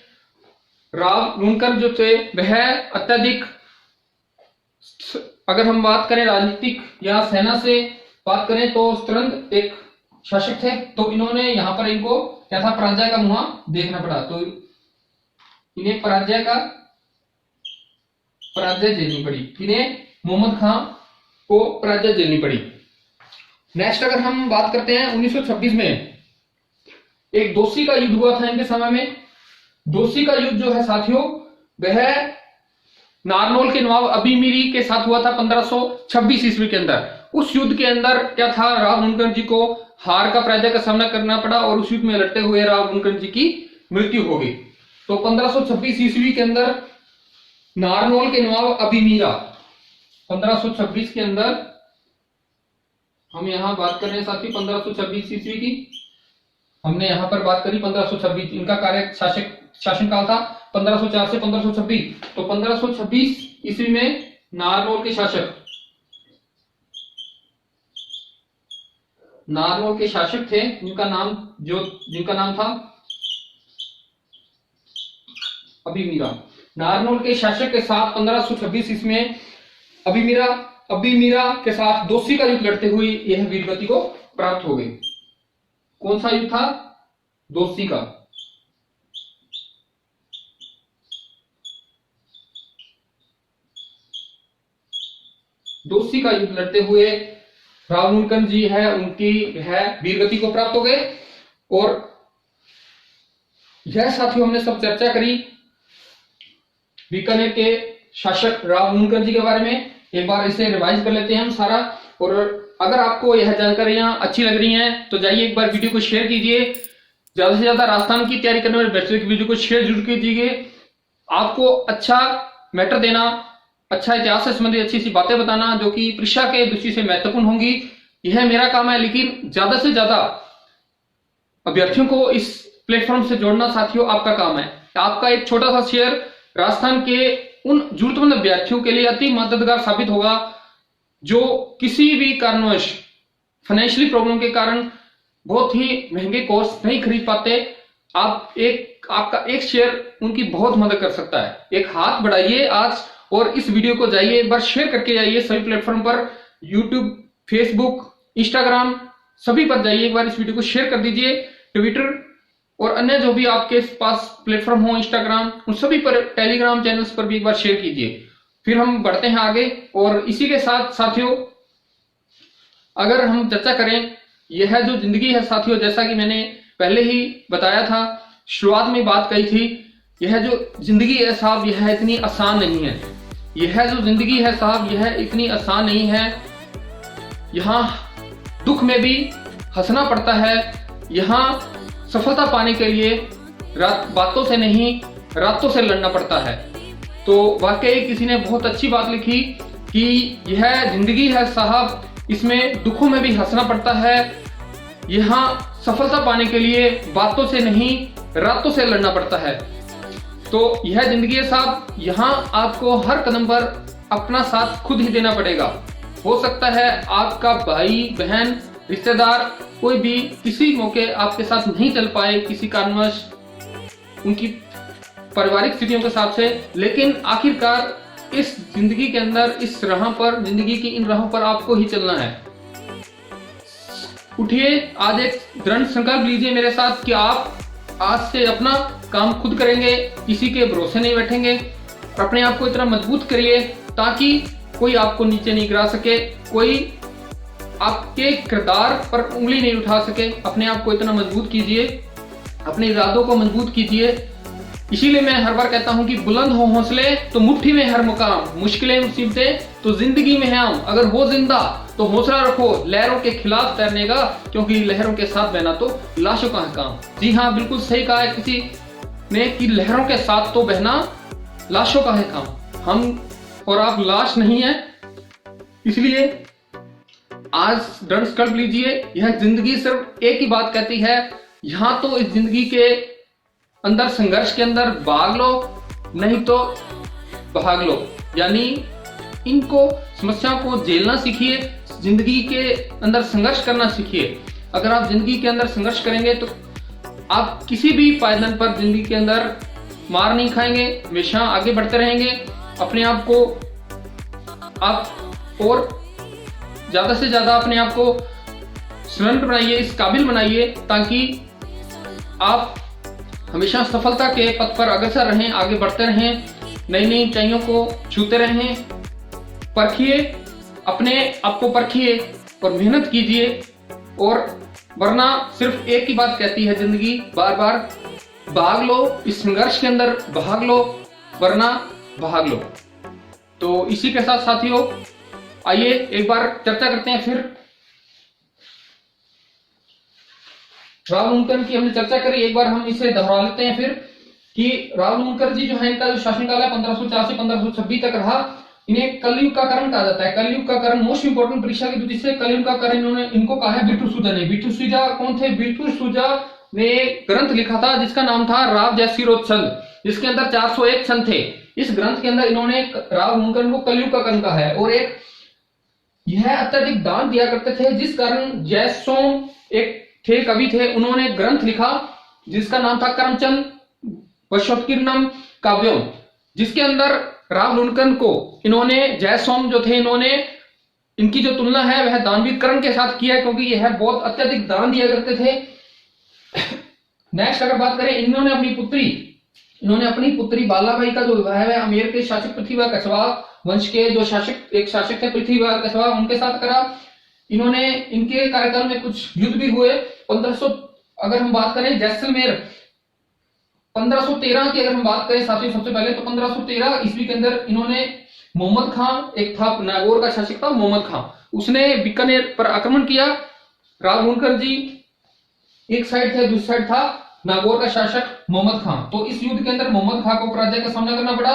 राव लूणकरण जो थे वह अत्यधिक, अगर हम बात करें राजनीतिक या सेना से बात करें तो तुरंत एक शासक थे। तो इन्होंने यहां पर इनको क्या था, पराजय का मुंह देखना पड़ा। तो इन्हें पराजय झेलनी पड़ी। इन्हें मोहम्मद खां को पराजय झेलनी पड़ी। नेक्स्ट अगर हम बात करते हैं 1926 में एक दोस्ती का युद्ध हुआ था इनके समय में। दोस्ती का युद्ध जो है साथियों वह नारनौल के नवाब अबीमीरी के साथ हुआ था 1526 ईस्वी के अंदर। उस युद्ध के अंदर क्या था, राव लूणकरण जी को हार का पराजय का सामना करना पड़ा और उस युद्ध में लड़ते हुए राव लूणकरण जी की मृत्यु हो गई। तो 1526 ईस्वी के अंदर नारनौल के नवाब अबीमीरा, 1526 के अंदर हम यहां बात कर रहे हैं साथी 1526 ईस्वी की, हमने यहां पर बात करी 1526। इनका शासनकाल था 1504 से 1526। तो 1526 ईस्वी में नारनौल के शासक थे जिनका नाम था अबीमीरा। नारनौल के शासक के साथ 1526 ईस्वी में अबीमीरा के साथ दोस्ती का युद्ध लड़ते हुए यह वीरगति को प्राप्त हो गई। कौन सा युद्ध था? दोस्ती का। दोस्ती का युद्ध लड़ते हुए राव लूणकरण जी है उनकी वीरगति को प्राप्त हो गए। और यह साथियों हमने सब चर्चा करी बीकानेर के शासक राव लूणकरण जी के बारे में। एक बार इसे रिवाइज कर लेते हैं हम सारा। और अगर आपको यह जानकारियां अच्छी लग रही हैं तो जाइए एक बार वीडियो को शेयर कीजिए। ज्यादा से ज्यादा राजस्थान की तैयारी करने वाले बच्चों की वीडियो को शेयर जरूर कीजिए। आपको अच्छा मैटर देना, अच्छा इतिहास से संबंधित अच्छी सी बातें बताना जो कि परीक्षा के दृष्टि से महत्वपूर्ण होंगी, यह मेरा काम है। लेकिन ज्यादा से ज्यादा अभ्यर्थियों को इस प्लेटफॉर्म से जोड़ना साथियों आपका काम है। आपका एक छोटा सा शेयर राजस्थान के उन जरूरतमंद अभ्यर्थियों के लिए अति मददगार साबित होगा जो किसी भी कारणवश फाइनेंशियली प्रॉब्लम के कारण बहुत ही महंगे कोर्स नहीं खरीद पाते। आपका एक शेयर उनकी बहुत मदद कर सकता है। एक हाथ बढ़ाइए आज और इस वीडियो को जाइए एक बार शेयर करके जाइए सभी प्लेटफॉर्म पर, यूट्यूब, फेसबुक, इंस्टाग्राम सभी पर जाइए। एक बार इस वीडियो को शेयर कर दीजिए। ट्विटर और अन्य जो भी आपके पास प्लेटफॉर्म हो, इंस्टाग्राम, उन सभी पर, टेलीग्राम चैनल्स पर भी एक बार शेयर कीजिए। फिर हम बढ़ते हैं आगे। और इसी के साथ साथियों अगर हम चर्चा करें, यह जो जिंदगी है साथियों, जैसा कि मैंने पहले ही बताया था, शुरुआत में बात कही थी, यह जो जिंदगी है साहब यह इतनी आसान नहीं है। यह जो जिंदगी है साहब यह इतनी आसान नहीं है। यहाँ दुख में भी हंसना पड़ता है। यहाँ सफलता पाने के लिए बातों से नहीं रातों से लड़ना पड़ता है। तो वाकई किसी ने बहुत अच्छी बात लिखी कि यह जिंदगी है साहब, इसमें दुखों में भी हंसना पड़ता है, यहाँ सफलता पाने के लिए बातों से नहीं रातों से लड़ना पड़ता है। तो यह जिंदगी है साहब, यहाँ आपको हर कदम पर अपना साथ खुद ही देना पड़ेगा। हो सकता है आपका भाई बहन रिश्तेदार कोई भी किसी मौके आपके साथ नहीं चल पाए किसी कारणवश, उनकी पारिवारिक स्थितियों के हिसाब से, लेकिन आखिरकार इस जिंदगी के अंदर, इस राह पर, जिंदगी की इन राहों पर आपको ही चलना है। उठिए, आज एक दृढ़ संकल्प लीजिए मेरे साथ कि आप आज से अपना काम खुद करेंगे, किसी के भरोसे नहीं बैठेंगे। अपने आप को इतना मजबूत करिए ताकि कोई आपको नीचे नहीं गिरा सके, कोई आपके किरदार पर उंगली नहीं उठा सके। अपने आप को इतना मजबूत कीजिए, अपने इरादों को मजबूत कीजिए। इसीलिए मैं हर बार कहता हूं कि बुलंद हो हौसले तो मुट्ठी में हर मुकाम, मुश्किलें मुसीबतें तो जिंदगी में है आम। अगर हो जिंदा तो हौसला रखो लहरों के खिलाफ तैरने का, क्योंकि लहरों के साथ बहना तो लाशों का है काम। जी हाँ, बिल्कुल सही कहा है किसी ने कि लहरों के साथ तो बहना लाशों का है काम। हम और आप लाश नहीं है, इसलिए आज दृढ़ संकल्प लीजिए। यह जिंदगी सिर्फ एक ही बात कहती है, यहाँ तो इस जिंदगी के अंदर संघर्ष के अंदर भाग लो, नहीं तो भाग लो। यानी इनको समस्याओं को झेलना सीखिए, जिंदगी के अंदर संघर्ष करना सीखिए। अगर आप जिंदगी के अंदर संघर्ष करेंगे तो आप किसी भी पायदान पर जिंदगी के अंदर मार नहीं खाएंगे, हमेशा आगे बढ़ते रहेंगे। अपने आप को आप और ज्यादा से ज्यादा अपने आप को श्रेष्ठ बनाइए, इस काबिल बनाइए ताकि आप हमेशा सफलता के पथ पर अग्रसर रहें, आगे बढ़ते रहें, नई नई ऊंचाइयों को छूते रहें। परखिए, अपने आप को परखिए और मेहनत कीजिए। और वरना सिर्फ एक ही बात कहती है जिंदगी, बार बार भाग लो, इस संघर्ष के अंदर भाग लो, वरना भाग लो। तो इसी के साथ साथियों, आइए एक बार चर्चा करते हैं फिर। राव मुनकर की हमने चर्चा करी, एक बार हम इसे दोहरा लेते हैं फिर कि राव मुनकर जी जो है, इनका जो शासनकाल है 1504 से 1526 तक रहा। इन्हें कलयुग का करण कहा जाता है। कलयुग का करण मोस्ट इंपोर्टेंट परीक्षा की दृष्टि से कलयुग का करण इनको कहा है बिट्टूसुजा ने। बिट्टूसुजा कौन थे? बिट्टूसुजा ने ग्रंथ लिखा था जिसका नाम था राव जयसिरोध छंद, जिसके अंदर 401 छंद थे। इस ग्रंथ के अंदर इन्होंने राव मुनकर को कलयुग का करण कहा है। और एक यह अत्यधिक दान दिया करते थे, जिस कारण जयसोम एक थे कवि थे, उन्होंने ग्रंथ लिखा जिसका नाम था करमचंद वशोत्कीर्णम काव्यम, जिसके अंदर राव मुनकर को इन्होंने, जयसोम जो थे, इन्होंने इनकी जो तुलना है वह दानवीर करण के साथ किया है, क्योंकि यह बहुत अत्यधिक दान दिया करते थे। नेक्स्ट अगर बात करें, इन्होंने अपनी पुत्री बालाबाई का जो विवाह है अमेर के शासक पृथ्वीराज कछवाहा वंश के जो एक शासक थे पृथ्वीराज कछवाहा, उनके साथ करा। इन्होंने, इनके कार्यकाल में कुछ युद्ध भी हुए। 1500 अगर हम बात करें जैसलमेर 1513 की अगर हम बात करें साथियों, सबसे पहले तो 1513 ईस्वी के अंदर इन्होंने मोहम्मद खान, एक था नागौर का शासक था मोहम्मद खान, उसने बीकानेर पर आक्रमण किया। राव मुनकर जी एक साइड थे, दूसरी साइड था नागौर का शासक मोहम्मद खान। तो इस युद्ध के अंदर मोहम्मद खान को पराजय का सामना करना पड़ा।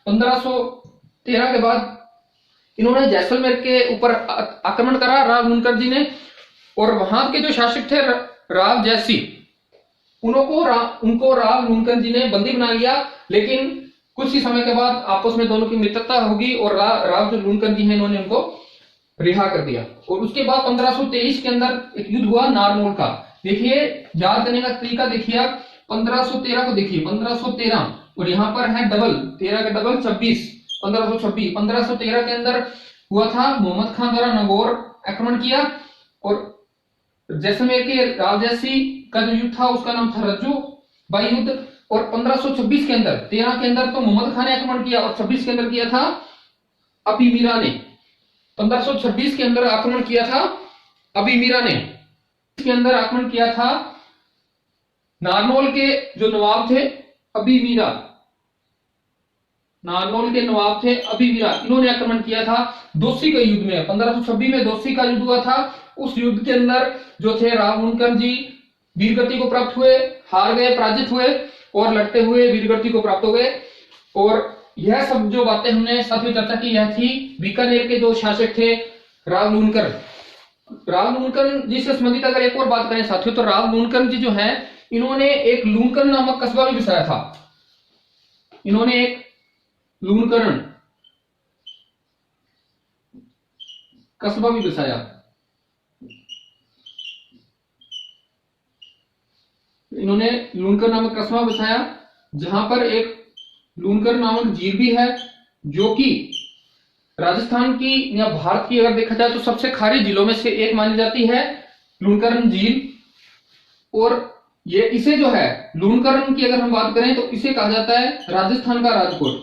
1513 के बाद इन्होंने जैसलमेर के ऊपर आक्रमण करा राव मुनकर जी ने, और वहां के जो शासक थे राव जयसी, उनको राव मुनकर जी ने बंदी बना लिया। लेकिन कुछ ही समय के बाद आपस में दोनों की मित्रता होगी और राव जो मुनकर जी हैं इन्होंने उनको रिहा कर दिया। और उसके बाद 1523 के अंदर एक युद्ध हुआ नारनौल का। देखिए, याद करने का तरीका देखिए आप, 1513 को देखिए, 1513 और यहाँ पर है डबल, 13 का डबल 26, 1526। 1513 के अंदर हुआ था मोहम्मद खान द्वारा नागौर आक्रमण किया, और जैसलमेर के राव जयसी का जो युद्ध था उसका नाम था रज्जू बाई युद्ध। और 1526 के अंदर, 13 के अंदर तो मोहम्मद खान ने आक्रमण किया और 26 के अंदर किया था अबी मीरा ने। 1526 के अंदर आक्रमण किया था अबी मीरा ने, इसके अंदर आक्रमण किया था नारनौल के जो नवाब थे अबी मीरा, नारनौल के नवाब थे अबी मीरा, इन्होंने आक्रमण किया था दोस्ती के युद्ध में। 1526 में दोस्ती का युद्ध हुआ था। उस युद्ध के अंदर जो थे राव मुनकर जी वीरगति को प्राप्त हुए, हार गए, पराजित हुए, और लड़ते हुए वीरगति को प्राप्त हो गए। और यह सब जो बातें हमने साथ में चर्चा की, यह थी बीकानेर के जो शासक थे राव मुनकर, राव लूणकरण जी से संबंधित अगर एक और बात करें साथियों, तो राव लूणकरण जी जो है, इन्होंने एक लूणकरण नामक कस्बा भी बसाया था। इन्होंने एक लूणकरण कस्बा भी बसाया। इन्होंने लूणकरण नामक कस्बा बसाया, जहां पर एक लूणकरण नामक झील भी है, जो कि राजस्थान की या भारत की अगर देखा जाए तो सबसे खारी झीलों में से एक मानी जाती है लूणकरण झील। और ये इसे जो है लूणकरण की अगर हम बात करें तो इसे कहा जाता है राजस्थान का राजकोट।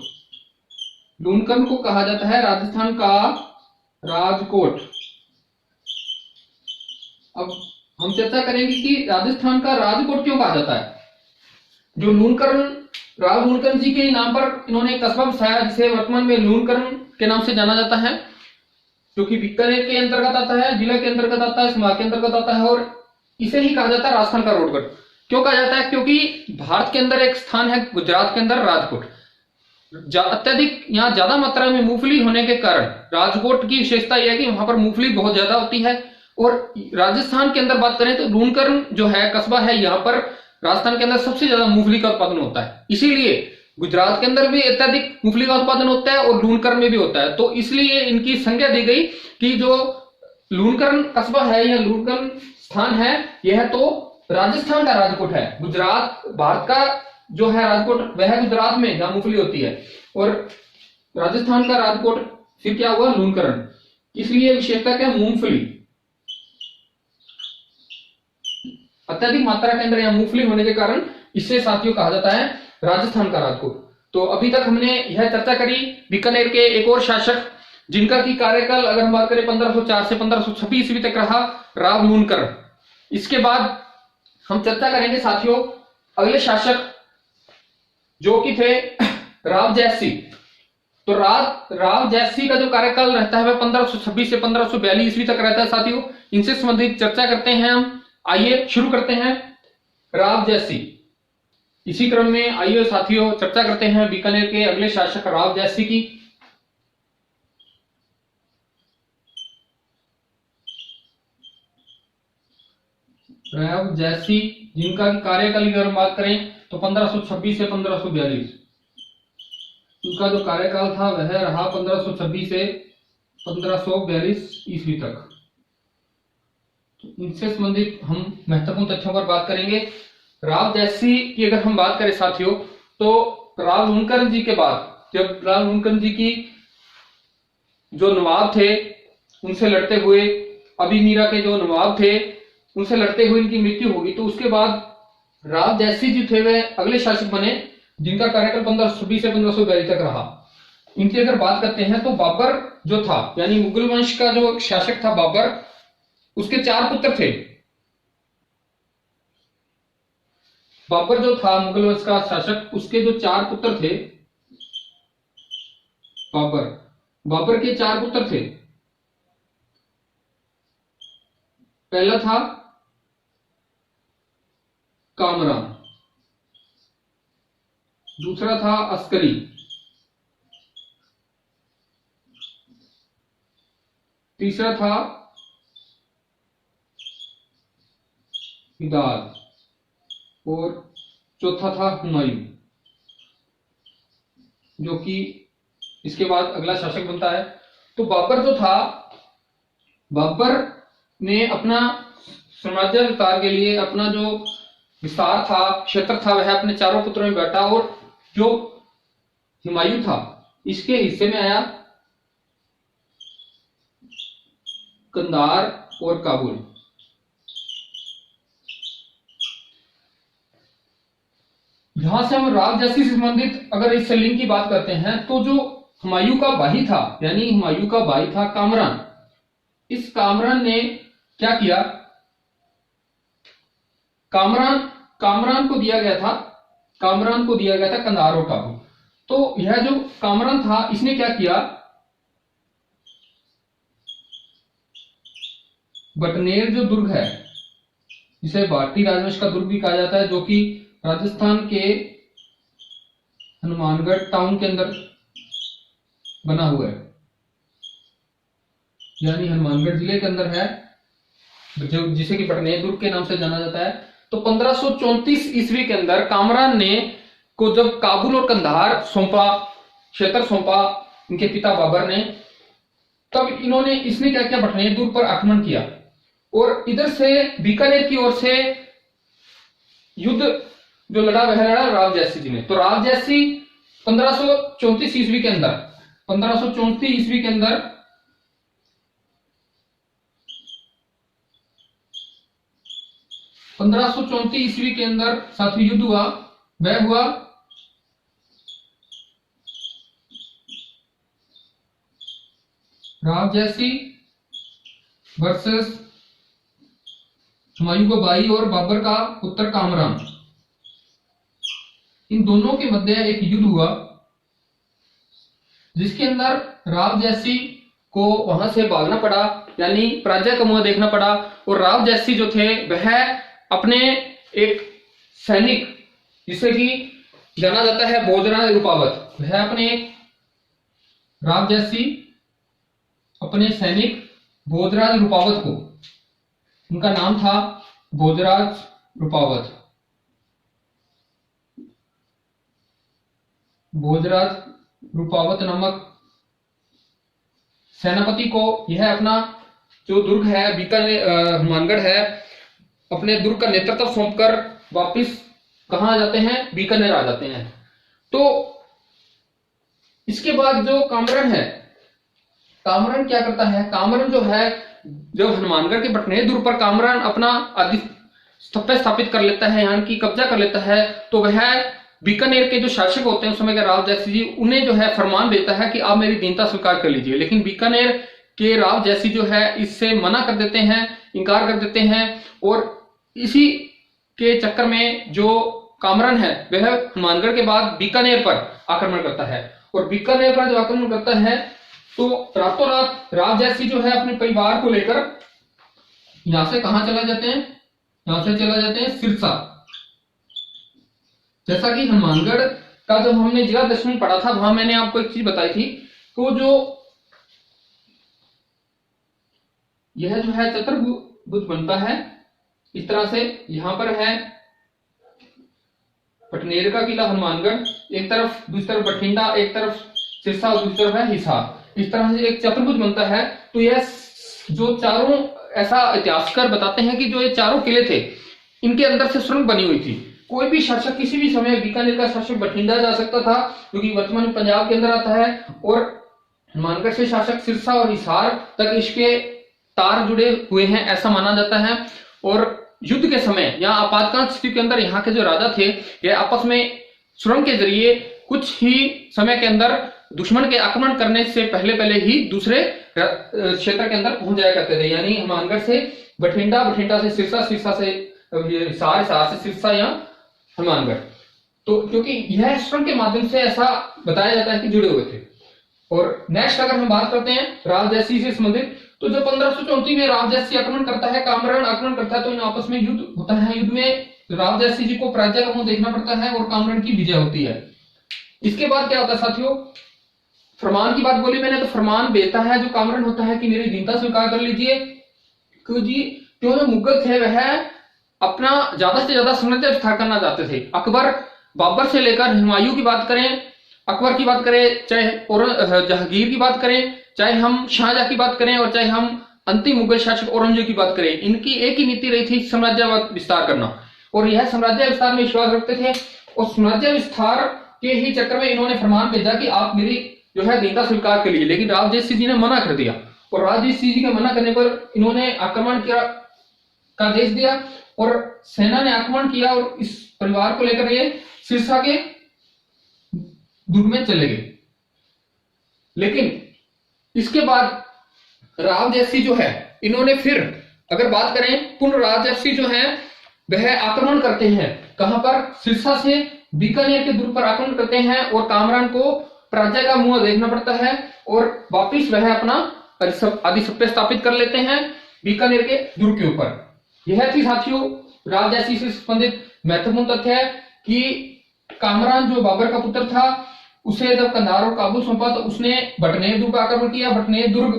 लूणकरण को कहा जाता है राजस्थान का राजकोट। अब हम चर्चा करेंगे कि राजस्थान का राजकोट क्यों कहा जाता है। जो लूणकरण, राव लूणकरण जी के नाम पर इन्होंने एक कस्बा बसाया, जिसे वर्तमान में लूणकरण के नाम से जाना जाता है, जो कि बीकानेर के अंतर्गत आता है, जिला के अंतर्गत आता है, संभाग के अंतर्गत आता है, और इसे ही कहा जाता है राजस्थान का राजकोट। क्यों कहा जाता है? क्योंकि भारत के अंदर एक स्थान है गुजरात के अंदर राजकोट, अत्यधिक यहाँ ज्यादा मात्रा में मूंगफली होने के कारण राजकोट की विशेषता यह है कि वहां पर मूंगफली बहुत ज्यादा होती है। और राजस्थान के अंदर बात करें तो लूणकरण जो है कस्बा है, यहाँ पर राजस्थान के अंदर सबसे ज्यादा मूंगफली का उत्पादन होता है। इसीलिए गुजरात के अंदर भी अत्यधिक मूंगफली का उत्पादन होता है और लूणकरण में भी होता है, तो इसलिए इनकी संज्ञा दी गई कि जो लूणकरण कस्बा है या लूणकरण स्थान है, यह तो राजस्थान का राजकोट है। गुजरात, भारत का जो है राजकोट, वह गुजरात में जहां मूंगफली होती है, और राजस्थान का राजकोट फिर क्या हुआ? लूणकरण। इसलिए विशेषता क्या? मूंगफली। अत्यधिक मात्रा के अंदर यहां मूंगफली होने के कारण इससे साथियों कहा जाता है राजस्थान का राजकोट। तो अभी तक हमने यह चर्चा करी बीकानेर के एक और शासक, जिनका की कार्यकाल अगर हम बात करें 1504 से 1526 ईस्वी तक रहा, राव लूणकरण। इसके बाद हम चर्चा करेंगे साथियों अगले शासक, जो कि थे राव जयसिंह। तो राव जयसिंह का जो कार्यकाल रहता है वह 1526 से 1542 ईस्वी तक रहता है साथियों। इनसे संबंधित चर्चा करते हैं हम। आइए शुरू करते हैं राव जयसिंह। इसी क्रम में आइए साथियों चर्चा करते हैं बीकानेर के अगले शासक राव जयसिंह की। राव जयसिंह, जिनका कार्यकाल की अगर हम बात करें तो 1526 से 1542। उनका जो कार्यकाल था वह रहा 1526 से 1542 ईस्वी तक। इनसे संबंधित हम महत्वपूर्ण तथ्यों पर बात करेंगे। राव जयसिंह की अगर हम बात करें साथियों, तो राव लूणकरण जी के बाद जब राव लूणकरण जी की जो नवाब थे उनसे लड़ते हुए, अभी मीरा के जो नवाब थे उनसे लड़ते हुए इनकी मृत्यु होगी, तो उसके बाद राव जयसिंह जी थे वे अगले शासक बने, जिनका कार्यकाल 1526 से 1542 तक रहा। इनकी अगर बात करते हैं तो बाबर जो था, यानी मुगल वंश का जो शासक था बाबर, उसके 4 पुत्र थे। बाबर जो था मुगल वंश का शासक, उसके जो 4 पुत्र थे, बाबर के 4 पुत्र थे। पहला था कामरान, दूसरा था अस्करी, तीसरा था हिदाद, और चौथा था हुमायूं, जो कि इसके बाद अगला शासक बनता है। तो बाबर जो था, बाबर ने अपना साम्राज्य विस्तार के लिए अपना जो विस्तार था, क्षेत्र था, वह अपने 4 पुत्रों में बांटा, और जो हुमायूं था इसके हिस्से में आया कंधार और काबुल। यहां से हम राव जयसिंह से संबंधित अगर इस लिंक की बात करते हैं, तो जो हुमायूं का भाई था, यानी हुमायूं का भाई था कामरान, इस कामरान ने क्या किया? कामरान को दिया गया था कंधार और काबुल। तो यह जो कामरान था, इसने क्या किया? बटनेर जो दुर्ग है, जिसे भारतीय राजवंश का दुर्ग भी कहा जाता है, जो कि राजस्थान के हनुमानगढ़ टाउन के अंदर बना हुआ है, यानी हनुमानगढ़ जिले के अंदर है। जो जिसे कि बटनेर दुर्ग के नाम से जाना जाता है। तो 1534 ईस्वी के अंदर कामरान ने को जब काबुल और कंधार सौंपा, क्षेत्र सौंपा इनके पिता बाबर ने, तब इसने क्या किया, बटनेर दुर्ग पर आक्रमण किया और इधर से बीकानेर की ओर से युद्ध जो लड़ा वह लड़ा राव जैसी जी ने। तो राव जैसी 1534 ईस्वी के अंदर 1534 ईस्वी के अंदर 1534 ईस्वी के अंदर साथी युद्ध हुआ, वह हुआ राव जैसी वर्सेस हुमायूं का भाई और बाबर का पुत्र कामरान। इन दोनों के मध्य एक युद्ध हुआ जिसके अंदर राव जैसी को वहां से भागना पड़ा, यानी पराजय का मुंह देखना पड़ा। और राव जैसी जो थे वह अपने एक सैनिक जिसे कि जाना जाता है भोजराज रूपावत, वह राव जैसी अपने सैनिक भोजराज रूपावत को, उनका नाम था भोजराज रूपावत, भोजराज रूपावत नामक सेनापति को यह अपना जो दुर्ग है बीकानेर हनुमानगढ़ है, अपने दुर्ग का नेतृत्व सौंपकर वापिस कहां आ जाते हैं, बीकानेर आ जाते हैं। तो इसके बाद जो कामरान है, कामरान क्या करता है, कामरान जो है जब हनुमानगढ़ के बटनेर दुर्ग पर कामरान अपना आधिपत्य स्थापित कर लेता है, यानी कि कब्जा कर लेता है, तो वह बीकानेर के जो शासक होते हैं उस समय के राव जैसी जी, उन्हें जो है फरमान देता है कि आप मेरी दीनता स्वीकार कर लीजिए। लेकिन बीकानेर के राव जैसी जो है इससे मना कर देते हैं, इंकार कर देते हैं। और इसी के चक्कर में जो कामरान है वह हनुमानगढ़ के बाद बीकानेर पर आक्रमण करता है। और बीकानेर पर जो आक्रमण करता है तो रातों रात राव जैसी जो है अपने परिवार को लेकर यहां से कहां चला जाते हैं, यहां से चला जाते हैं सिरसा। जैसा कि हनुमानगढ़ का जब हमने जिला दशमी पढ़ा था वहां मैंने आपको एक चीज बताई थी, तो जो यह जो है चतुर्भुज बनता है इस तरह से, यहां पर है बटनेर का किला हनुमानगढ़, एक तरफ दूसरी तरफ बठिंडा, एक तरफ सिरसा और दूसरी तरफ है हिसार, इस तरह से एक चतुर्भुज बनता है। तो यह जो चारों, ऐसा इतिहासकार बताते हैं कि जो ये चारों किले थे इनके अंदर से सुरंग बनी हुई थी। कोई भी शासक किसी भी समय बीकानेर का शासक बठिंडा जा सकता था क्योंकि वर्तमान पंजाब के अंदर आता है, और हनुमानगढ़ से शासक सिरसा और हिसार तक इसके तार जुड़े हुए हैं ऐसा माना जाता है। और युद्ध के समय या आपातकाल स्थिति के अंदर यहाँ के जो राजा थे ये आपस में सुरंग के जरिए कुछ ही समय के अंदर दुश्मन के आक्रमण करने से पहले ही दूसरे क्षेत्र के अंदर पहुंच जाया करते थे, यानी हनुमानगढ़ से बठिंडा, बठिंडा से सिरसा, सिरसा से हिसार, हिसार से सिरसा या हनुमानगढ़। तो क्योंकि यह सुरंग के माध्यम से ऐसा बताया जाता है कि जुड़े हुए थे। और नेक्स्ट अगर हम बात करते हैं राव जैसी से संबंधित, तो जब 1534 में राव जैसी आक्रमण करता है, कामरान आक्रमण करता है, तो इन आपस में युद्ध होता है। युद्ध में राव जैसी जी को पराजय का मुंह देखना पड़ता है और कामरान की विजय होती है। इसके बाद क्या होता है साथियों, फरमान की बात बोली मैंने, तो फरमान भेजता है जो कामरान होता है कि मेरी दीनता स्वीकार कर लीजिए। क्यों जो मुगल थे वह अपना ज्यादा से ज्यादा साम्राज्य विस्तार करना चाहते थे। अकबर, बाबर से लेकर हुमायूं की बात करें, अकबर की बात करें, चाहे जहांगीर की बात करें, चाहे हम शाहजहां की बात करें, और चाहे हम अंतिम मुगल शासक औरंगजेब की बात करें, इनकी एक ही नीति रही थी, साम्राज्य विस्तार करना। और यह साम्राज्य विस्तार में विश्वास रखते थे। और साम्राज्य विस्तार के ही चक्कर में इन्होंने फरमान भेजा कि आप मेरी जो है दीनता स्वीकार कर लीजिए। लेकिन राव जैसी जी ने मना कर दिया, और राव जैसी जी के मना करने पर इन्होंने आक्रमण का आदेश दिया और सेना ने आक्रमण किया और इस परिवार को लेकर ये सिरसा के दुर्ग में चले गए। लेकिन इसके बाद राव जैसी जो है इन्होंने फिर अगर बात करें, पुनः राव जैसी जो है वह आक्रमण करते हैं, कहां पर, सिरसा से बीकानेर के दुर्ग पर आक्रमण करते हैं और कामरान को पराजय का मुंह देखना पड़ता है और वापिस वह अपना आधिपत्य स्थापित कर लेते हैं बीकानेर के दुर्ग के ऊपर। यह थी साथियों राव जैसी से संबंधित महत्वपूर्ण तथ्य है कि कामरान जो बाबर का पुत्र था, उसे जब कंधार और काबुल सौंपा तो उसने बटनेर दुर्ग पर आक्रमण किया। बटनेर दुर्ग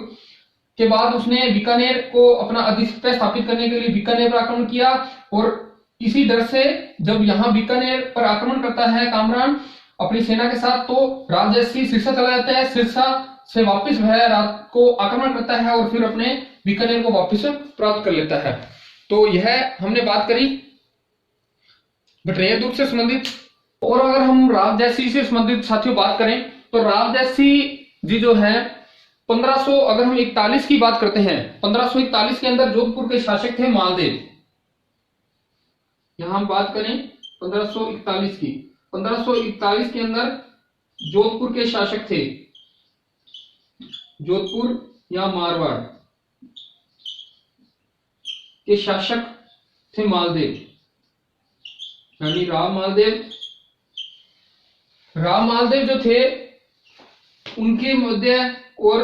के बाद उसने बीकानेर को अपना अधिपत्य स्थापित करने के लिए बीकानेर पर आक्रमण किया, और इसी डर से जब यहाँ बीकानेर पर आक्रमण करता है कामरान अपनी सेना के साथ, तो राव जयसिंह सिरसा चला जाता है। सिरसा से वापस वह रात को आक्रमण करता है और फिर अपने बीकानेर को वापस प्राप्त कर लेता है। तो यह हमने बात करी भटरैया दुर्ग से संबंधित। और अगर हम राव जयसिंह से संबंधित साथियों बात करें तो राव जयसिंह जी जो है 1500 अगर हम 41 की बात करते हैं, 1541 के अंदर जोधपुर के शासक थे मालदेव। यहां हम बात करें 1541 की, 1541 के अंदर जोधपुर के शासक थे, जोधपुर या मारवाड़ के शासक थे मालदेव, यानी राव मालदेव। राव मालदेव जो थे उनके मध्य और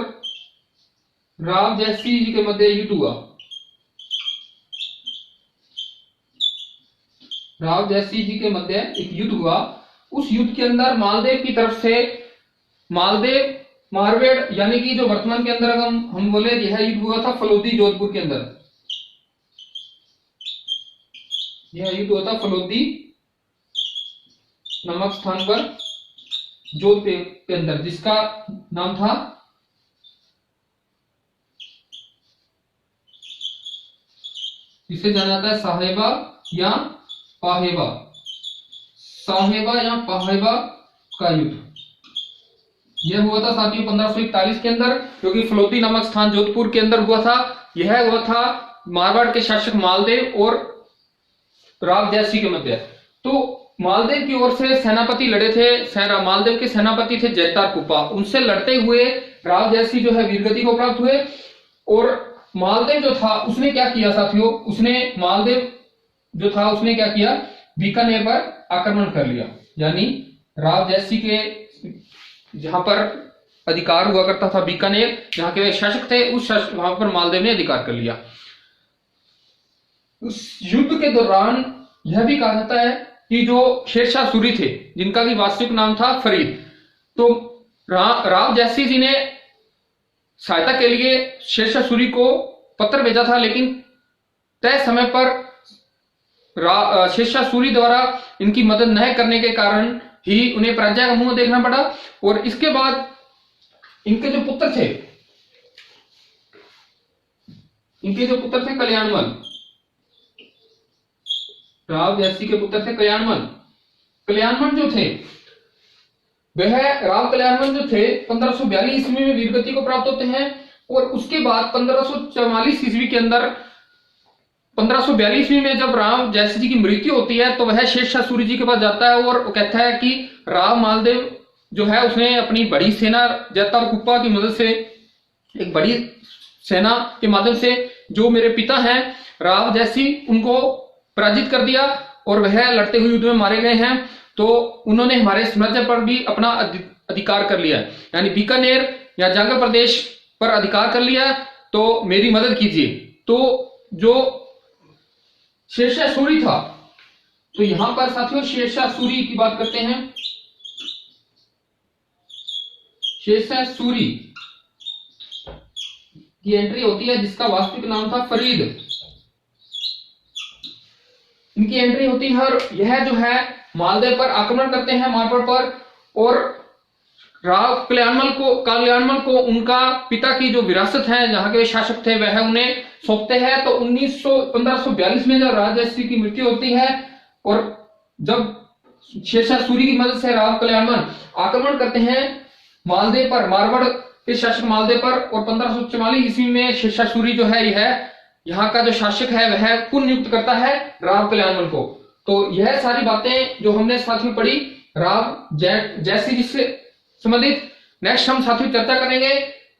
राव जयसिंह जी के मध्य युद्ध हुआ। राव जयसिंह जी के मध्य एक युद्ध हुआ। उस युद्ध के अंदर मालदेव की तरफ से, मालदेव मारवेड़ यानी कि जो वर्तमान के अंदर अगर हम बोले, यह युद्ध हुआ था फलोदी जोधपुर के अंदर। यह युद्ध हुआ था फलोदी नामक स्थान पर जोधपुर के अंदर, जिसका नाम था इसे जाना जाता है साहेबा या पाहेबा, साहेबा या पाहेबा का युद्ध। यह हुआ था साथियों 1541 के अंदर, क्योंकि फलोदी नामक स्थान जोधपुर के अंदर हुआ था। यह हुआ था मारवाड़ के शासक मालदेव और राव जयसिंह के मध्य। तो मालदेव की ओर से सेनापति लड़े थे, मालदेव के सेनापति थे जैतार कुप्पा। उनसे लड़ते हुए राव जयसिंह जो है वीरगति को प्राप्त हुए। और मालदेव जो था उसने क्या किया साथियों, उसने मालदेव जो था उसने क्या किया, बीकानेर पर आक्रमण कर लिया। यानी राव जयसिंह के जहां पर अधिकार हुआ करता था बीकानेर, जहां के वे शासक थे, उस वहां पर मालदेव ने अधिकार कर लिया। उस युद्ध के दौरान यह भी कहा जाता है कि जो शेरशाह सूरी थे, जिनका भी वास्तविक नाम था फरीद, तो राव जयसिंह जी ने सहायता के लिए शेरशाह सूरी को पत्र भेजा था, लेकिन तय समय पर शेरशाह सूरी द्वारा इनकी मदद न करने के कारण ही उन्हें पराजय का मुंह देखना पड़ा। और इसके बाद इनके जो पुत्र थे, कल्याणमल, राव जयसिंह के पुत्र थे कल्याणमल जो थे, वह राव कल्याणमल जो थे 1542 ईस्वी में वीरगति को प्राप्त होते हैं। और उसके बाद 1544 ईस्वी के अंदर, 1542 ईस्वी में जब राव जयसिंह जी की मृत्यु होती है, तो वह शेरशाह सूरी जी के पास जाता है और कहता है कि राव मालदेव जो है उसने अपनी बड़ी सेना जैतार कुप्पा की मदद से, एक बड़ी सेना के माध्यम से जो मेरे पिता हैं राव जयसिंह, उनको पराजित कर दिया और वह लड़ते हुए युद्ध में मारे गए हैं। तो उन्होंने हमारे साम्राज्य पर भी अपना अधिकार कर लिया है, यानी बीकानेर या जांगर प्रदेश पर अधिकार कर लिया है, तो मेरी मदद कीजिए। तो जो शेरशाह सूरी था, तो यहां पर साथियों शेरशाह सूरी की बात करते हैं। शेरशाह सूरी की एंट्री होती है, जिसका वास्तविक नाम था फरीद। इनकी एंट्री होती है और यह जो है मालदेव पर आक्रमण करते हैं, मारवाड़ पर, और राव कल्याणमल को उनका पिता की जो विरासत है, जहां के शासक थे, वह उन्हें सौंपते हैं। तो 1542 में जब राव जयसिंह की मृत्यु होती है और जब शेरशाह सूरी की मदद से राव कल्याणमल आक्रमण करते हैं मालदेव पर, मारवाड़ के शासक मालदेव पर, और 1544 ईस्वी में शेरशाह सूरी जो है यह यहाँ का जो शासक है वह पुनः नियुक्त करता है राव कल्याणमल को। तो यह सारी बातें जो हमने साथियों पढ़ी राव जयसिंह जी से संबंधित। नेक्स्ट हम साथियों चर्चा करेंगे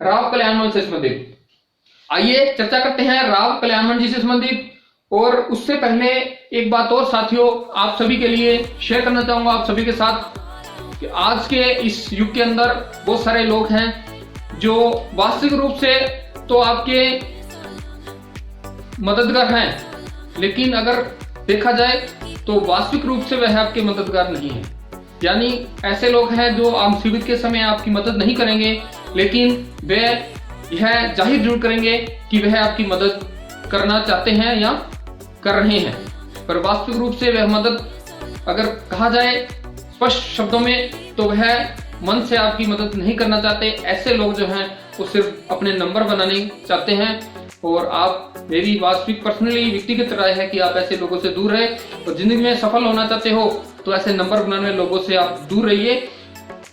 राव कल्याणमल से संबंधित। आइए चर्चा करते हैं राव कल्याणमल जी से संबंधित। और उससे पहले एक बात और साथियों आप सभी के लिए शेयर करना चाहूंगा आप सभी के साथ, कि आज के इस युग के अंदर बहुत सारे लोग हैं जो वास्तविक रूप से तो आपके मददगार हैं, लेकिन अगर देखा जाए तो वास्तविक रूप से वह आपके मददगार नहीं है। यानी ऐसे लोग हैं जो आप मुसीबत के समय आपकी मदद नहीं करेंगे, लेकिन वे यह जाहिर जरूर करेंगे कि वह आपकी मदद करना चाहते हैं या कर रहे हैं, पर वास्तविक रूप से वह मदद अगर कहा जाए स्पष्ट शब्दों में तो वह मन से आपकी मदद नहीं करना चाहते। ऐसे लोग जो हैं वो सिर्फ अपने नंबर बनाने चाहते हैं, और आप, मेरी वास्तविक पर्सनली व्यक्तिगत राय है कि आप ऐसे लोगों से दूर रहे, और जिंदगी में सफल होना चाहते हो तो ऐसे नंबर बनाने वाले लोगों से आप दूर रहिए।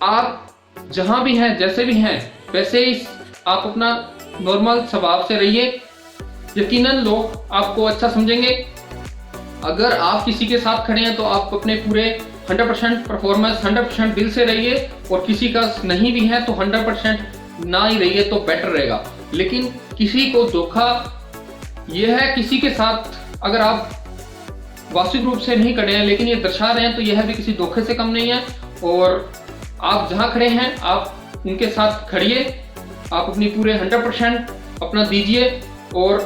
आप जहां भी हैं, जैसे भी हैं, वैसे ही आप अपना नॉर्मल स्वभाव से रहिए। यकीनन लोग आपको अच्छा समझेंगे। अगर आप किसी के साथ खड़े हैं तो आप अपने पूरे 100% परफॉर्मेंस 100% दिल से रहिए, और किसी का नहीं भी है तो 100% ना ही रहिए तो बेटर रहेगा। लेकिन किसी को धोखा, यह है किसी के साथ अगर आप वास्तविक रूप से नहीं खड़े हैं लेकिन ये दर्शा रहे हैं तो यह भी किसी धोखे से कम नहीं है। और आप जहां खड़े हैं आप उनके साथ खड़िए, आप अपनी पूरे 100% अपना दीजिए और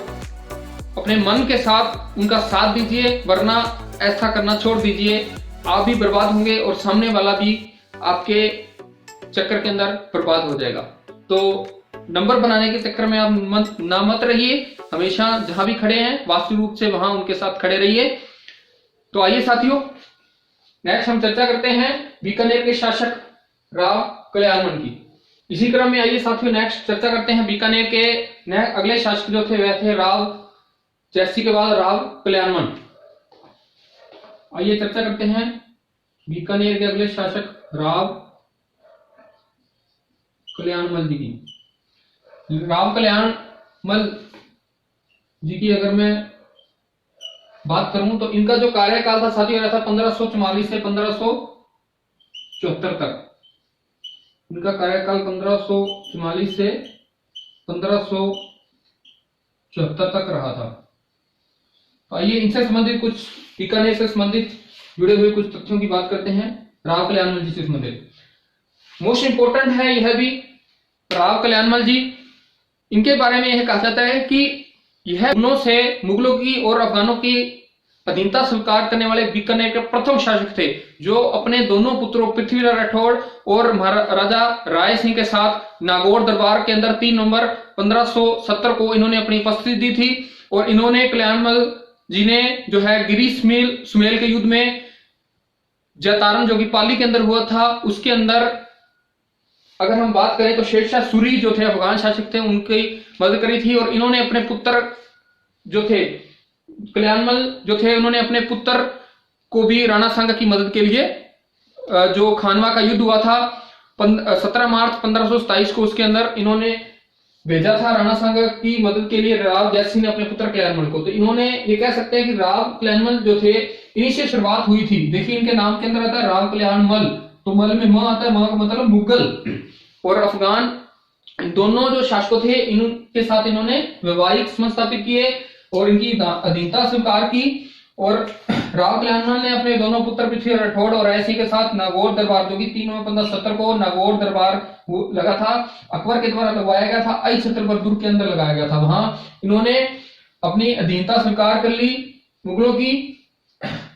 अपने मन के साथ उनका साथ दीजिए, वरना ऐसा करना छोड़ दीजिए। आप भी बर्बाद होंगे और सामने वाला भी आपके चक्कर के अंदर बर्बाद हो जाएगा। तो नंबर बनाने के चक्कर में आप मत रहिए। हमेशा जहां भी खड़े हैं वास्तविक रूप से वहां उनके साथ खड़े रहिए। तो आइए साथियों, नेक्स्ट हम चर्चा करते हैं बीकानेर के शासक राव कल्याणमल की। इसी क्रम में आइए साथियों नेक्स्ट चर्चा करते हैं बीकानेर के अगले शासक जो थे वह थे राव जयसिंह के बाद राव कल्याणमल। आइए चर्चा करते हैं बीकानेर के अगले शासक राव कल्याणमल जी की। राव कल्याणमल जी की अगर मैं बात करूं तो इनका जो कार्यकाल था साथियों रहा था 1544 से 1574 तक। इनका कार्यकाल 1544 से 1574 तक रहा था। तो आइए इनसे संबंधित कुछ बीकानेर से संबंधित जुड़े हुए कुछ तथ्यों की बात करते हैं राव कल्याणमल जी से संबंधित। मोस्ट इंपोर्टेंट है यह भी, राव कल्याणमल जी, इनके बारे में यह कहा जाता है कि यह मुगलों की और अफगानों की अधीनता स्वीकार करने वाले बीकानेर के प्रथम शासक थे, जो अपने दोनों पुत्रों पृथ्वीराज राठौड़ और महाराजा राय सिंह के साथ नागौर दरबार के अंदर 3 नवंबर 1570 को इन्होंने अपनी उपस्थिति दी थी। और इन्होंने कल्याणमल जी ने जो है गिरी सुमेल के युद्ध में जैतारण जो कि पाली के अंदर हुआ था उसके अंदर अगर हम बात करें तो शेरशाह सूरी जो थे अफगान शासक थे उनकी मदद करी थी। और इन्होंने अपने पुत्र जो थे कल्याणमल जो थे उन्होंने अपने पुत्र को भी राणा सांगा की मदद के लिए जो खानवा का युद्ध हुआ था 17 मार्च 1527 को उसके अंदर इन्होंने भेजा था राणा सांगा की मदद के लिए राव जयसिंह ने अपने पुत्र कल्याणमल को। तो इन्होंने ये कह सकते हैं कि राव कल्याणमल जो थे इन्हीं से शुरुआत हुई थी। देखिए इनके नाम के अंदर आता है राव कल्याणमल, तो मल में म आता है, म का मतलब मुगल और अफगान दोनों जो शासकों थे इनके साथ इन्होंने वैवाहिक संबंध स्थापित किए और इनकी अधीनता स्वीकार की। और राव कल्याणमल ने अपने दोनों पुत्र पृथ्वीराज राठौड़ और राय सिंह के साथ नागौर दरबार जो कि 3 नवंबर 1570 को नागौर दरबार लगा था, अकबर के द्वारा लगवाया गया था, आई छतरपुर दुर्ग के अंदर लगाया गया था, वहां इन्होंने अपनी अधीनता स्वीकार कर ली मुगलों की।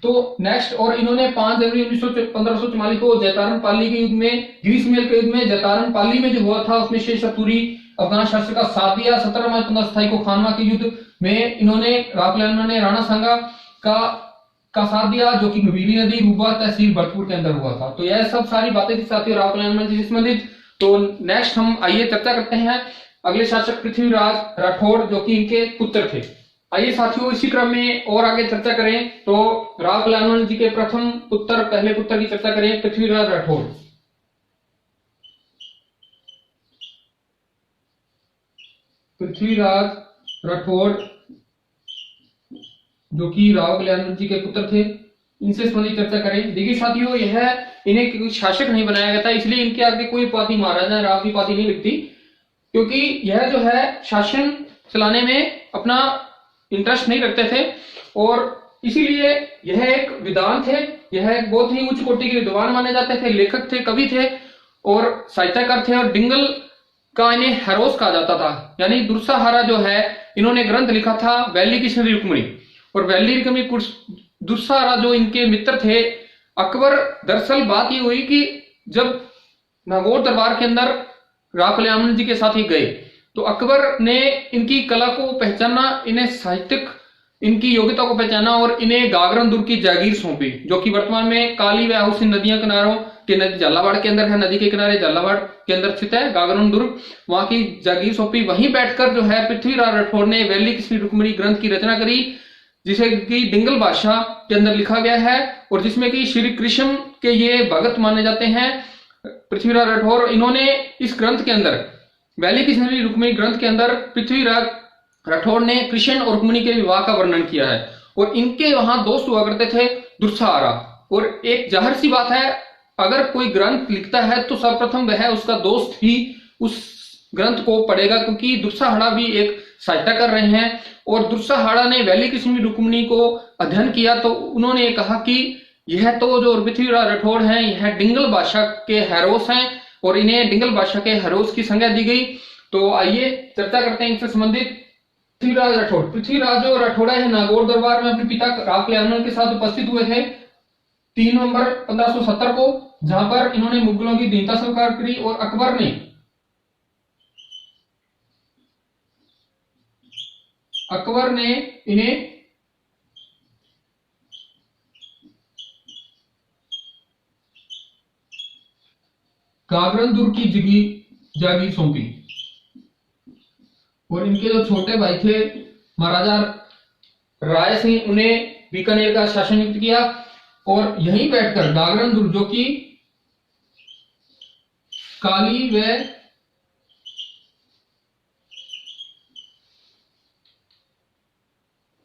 तो नेक्स्ट, और इन्होंने 5 जनवरी 1544 को जैतारण पाली के युद्ध में, गिरीशमेल के युद्ध में जैतारण पाली में जो हुआ था उसमें शेरशाह सूरी अफगान शासक का साथ दिया। 17 मार्च 1527 को खानवा के युद्ध में इन्होंने राव कल्याणमल ने राणा सांगा का साथ दिया जो कि नबीली नदी रूबा तहसील भरतपुर के अंदर हुआ था। तो यह सब सारी बातें थी साथियों राव कल्याणमल जी से संबंधित। तो नेक्स्ट हम आइए चर्चा करते हैं अगले शासक पृथ्वीराज राठौड़ जो कि इनके पुत्र थे। आइए साथियों इसी क्रम में और आगे चर्चा करें तो राव कल्याणमल जी के प्रथम पुत्र, पहले पुत्र की चर्चा करें पृथ्वीराज राठौड़। पृथ्वीराज राठौड़ जो कि राव कल्याणमल जी के पुत्र थे, इनसे संबंधित चर्चा करें। देखिए साथियों यह इन्हें शासक नहीं बनाया गया था, इसलिए इनके आगे कोई उपाधि महाराजा राव की उपाधि नहीं लिखती, क्योंकि यह जो है शासन चलाने में अपना इंटरेस्ट नहीं रखते थे। और इसीलिए यह एक विद्वान थे, यह एक बहुत ही उच्च कोटि के विद्वान माने जाते थे, लेखक थे, कवि थे और साहित्यकार थे। और डिंगल का इन्हें हेरोस कहा जाता था, यानी दुर्साहारा जो है इन्होंने ग्रंथ लिखा था वैली की श्री रुक्मणी। और वैली रुक्मणी दुर्साहारा जो इनके मित्र थे अकबर, दरअसल बात ये हुई कि जब नागौर दरबार के अंदर राव कल्याणमल जी के साथ ही गए तो अकबर ने इनकी कला को पहचाना, इन्हें साहित्यिक इनकी योग्यता को पहचाना और इन्हें गागरन दुर्ग की जागीर सौंपी, जो कि वर्तमान में काली व आउसिन नदियां किनारों के नदी झालावाड़ के अंदर है, नदी के किनारे झालावाड़ के अंदर स्थित है गागरन दुर्ग, वहां की जागीर सौंपी। वहीं बैठकर जो है पृथ्वीराज राठौड़ ने वैली किस्मी रुक्मिणी ग्रंथ की रचना करी, जिसे कि डिंगल भाषा के अंदर लिखा गया है और जिसमें कि श्री कृष्ण के ये भगत माने जाते हैं पृथ्वीराज राठौड़। इन्होंने इस ग्रंथ के अंदर वैली किस्मी रुक्मिणी ग्रंथ के अंदर पृथ्वीराज राठौड़ ने कृष्ण और रुक्मिणी के विवाह का वर्णन किया है और इनके वहां दोस्त हुआ करते थे दुर्साहरा। और एक जाहिर सी बात है, अगर कोई ग्रंथ लिखता है तो सर्वप्रथम वह उसका दोस्त ही उस ग्रंथ को पढ़ेगा, क्योंकि दुर्साहरा भी एक सहायता कर रहे हैं। और दुर्साहरा ने वैली किस्मी रुक्मिणी को अध्ययन किया तो उन्होंने कहा कि यह तो जो पृथ्वीराज राठौड़ हैं यह डिंगल भाषा के हैरोस हैं और इन्हें डिंगल भाषा के हैरोस की संज्ञा दी गई। तो आइए चर्चा करते हैं इनसे संबंधित। पृथ्वीराज राठौड़, पृथ्वीराज जो राठौड़ा है नागौर दरबार में अपने पिता राव कल्याण के साथ उपस्थित हुए थे 3 नवंबर 1570 को, जहां पर इन्होंने मुगलों की दीनता स्वीकार करी और अकबर ने इन्हें गागरन दुर्ग की जागीर सौंपी और इनके जो छोटे भाई थे महाराजा राय सिंह, उन्हें बीकानेर का शासन नियुक्त किया और यहीं बैठकर गागरन दुर्ग जो कि काली व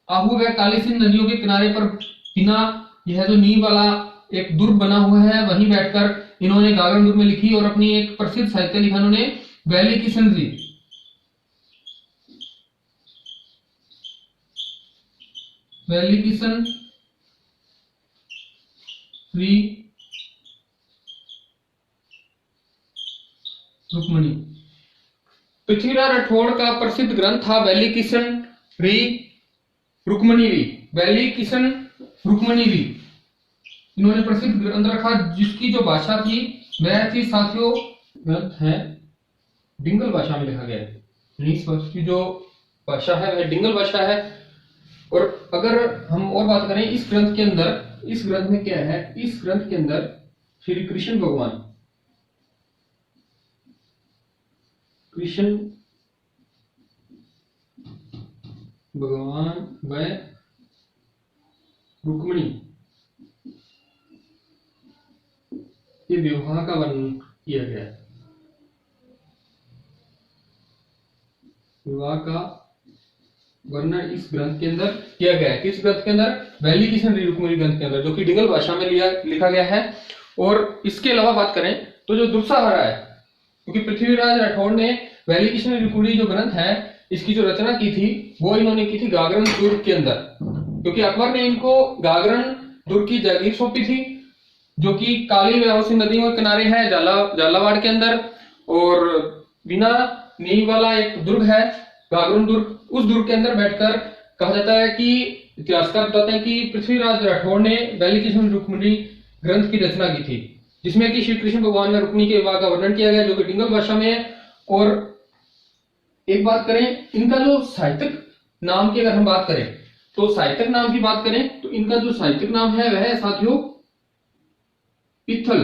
आहू व काली सिंध नदियों के किनारे पर बिना यह जो नींव वाला एक दुर्ग बना हुआ है, वहीं बैठकर इन्होंने गागरन दुर्ग में लिखी और अपनी एक प्रसिद्ध साहित्य लिखा इन्होंने वैली किशन जी। वैली किशन श्री रुक्मिणी। पृथ्वीराज राठौड़ का प्रसिद्ध ग्रंथ था वैली किशन री रुक्मिणी री, वैली किशन रुक्मिणी री इन्होंने प्रसिद्ध ग्रंथ रखा, जिसकी जो भाषा थी वह थी साथियों, ग्रंथ है डिंगल भाषा में लिखा गया है। इस वर्ष की जो भाषा है वह डिंगल भाषा है। और अगर हम और बात करें इस ग्रंथ के अंदर, इस ग्रंथ में क्या है, इस ग्रंथ के अंदर श्री कृष्ण भगवान व रुक्मिणी के विवाह का वर्णन किया गया है। विवाह का वर्णन इस ग्रंथ के अंदर किया गया है। किस ग्रंथ के अंदर? वैली किशन रुक्मिणी ग्रंथ के अंदर, जो कि डिंगल भाषा में लिखा गया है। और इसके अलावा बात करें तो जो दुर्साहरा है, क्योंकि पृथ्वीराज राठौड़ ने वैली किशन रुक्मिणी जो ग्रंथ है इसकी जो रचना की थी वो इन्होंने की थी गागरन दुर्ग के अंदर, क्योंकि अकबर ने इनको गागरन दुर्ग की जागीर सौंपी थी, जो कि काली व आउसिन नदियों के किनारे है झालावाड़ के अंदर। और बिना नींव वाला एक दुर्ग है गागरन दुर्ग, उस दुर्ग के अंदर बैठकर कहा जाता है कि इतिहासकार बताते हैं कि पृथ्वीराज राठौड़ ने वैली किशन रुक्मिणी ग्रंथ की रचना की थी, जिसमें कि श्री कृष्ण भगवान ने रुक्मिणी के विवाह का वर्णन किया गया, जो कि डिंगल भाषा में है। और एक बात करें इनका जो साहित्यिक नाम की अगर हम बात करें तो साहित्यिक नाम की बात करें तो इनका जो साहित्यिक नाम है वह साथियों पित्थल,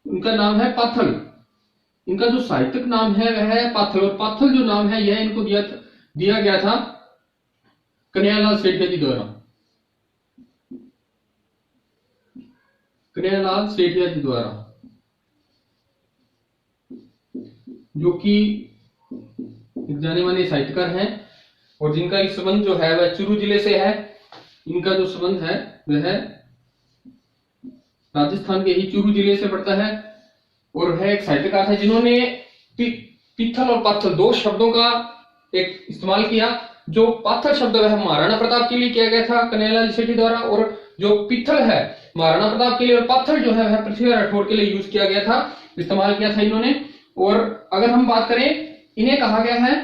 इनका नाम है पाथल। इनका जो साहित्यिक नाम है वह है पाथल, और पाथल जो नाम है यह इनको दिया गया था कन्हैयालाल सेठिया जी द्वारा। कन्हैयालाल सेठिया जी द्वारा, जो कि जाने माने साहित्यकार हैं और जिनका एक संबंध जो है वह चूरू जिले से है। इनका जो संबंध है वह राजस्थान के ही चूरू जिले से पड़ता है और वह एक साहित्यकार है जिन्होंने पित्थल और पाथल दो शब्दों का एक इस्तेमाल किया। जो पाथल शब्द वह महाराणा प्रताप के लिए किया गया था कन्हैयालाल सेठी द्वारा, और जो पित्थल है महाराणा प्रताप के लिए, और पाथल जो है वह पृथ्वीराज राठौड़ के लिए यूज किया गया था, इस्तेमाल किया था इन्होंने। और अगर हम बात करें इन्हें कहा गया है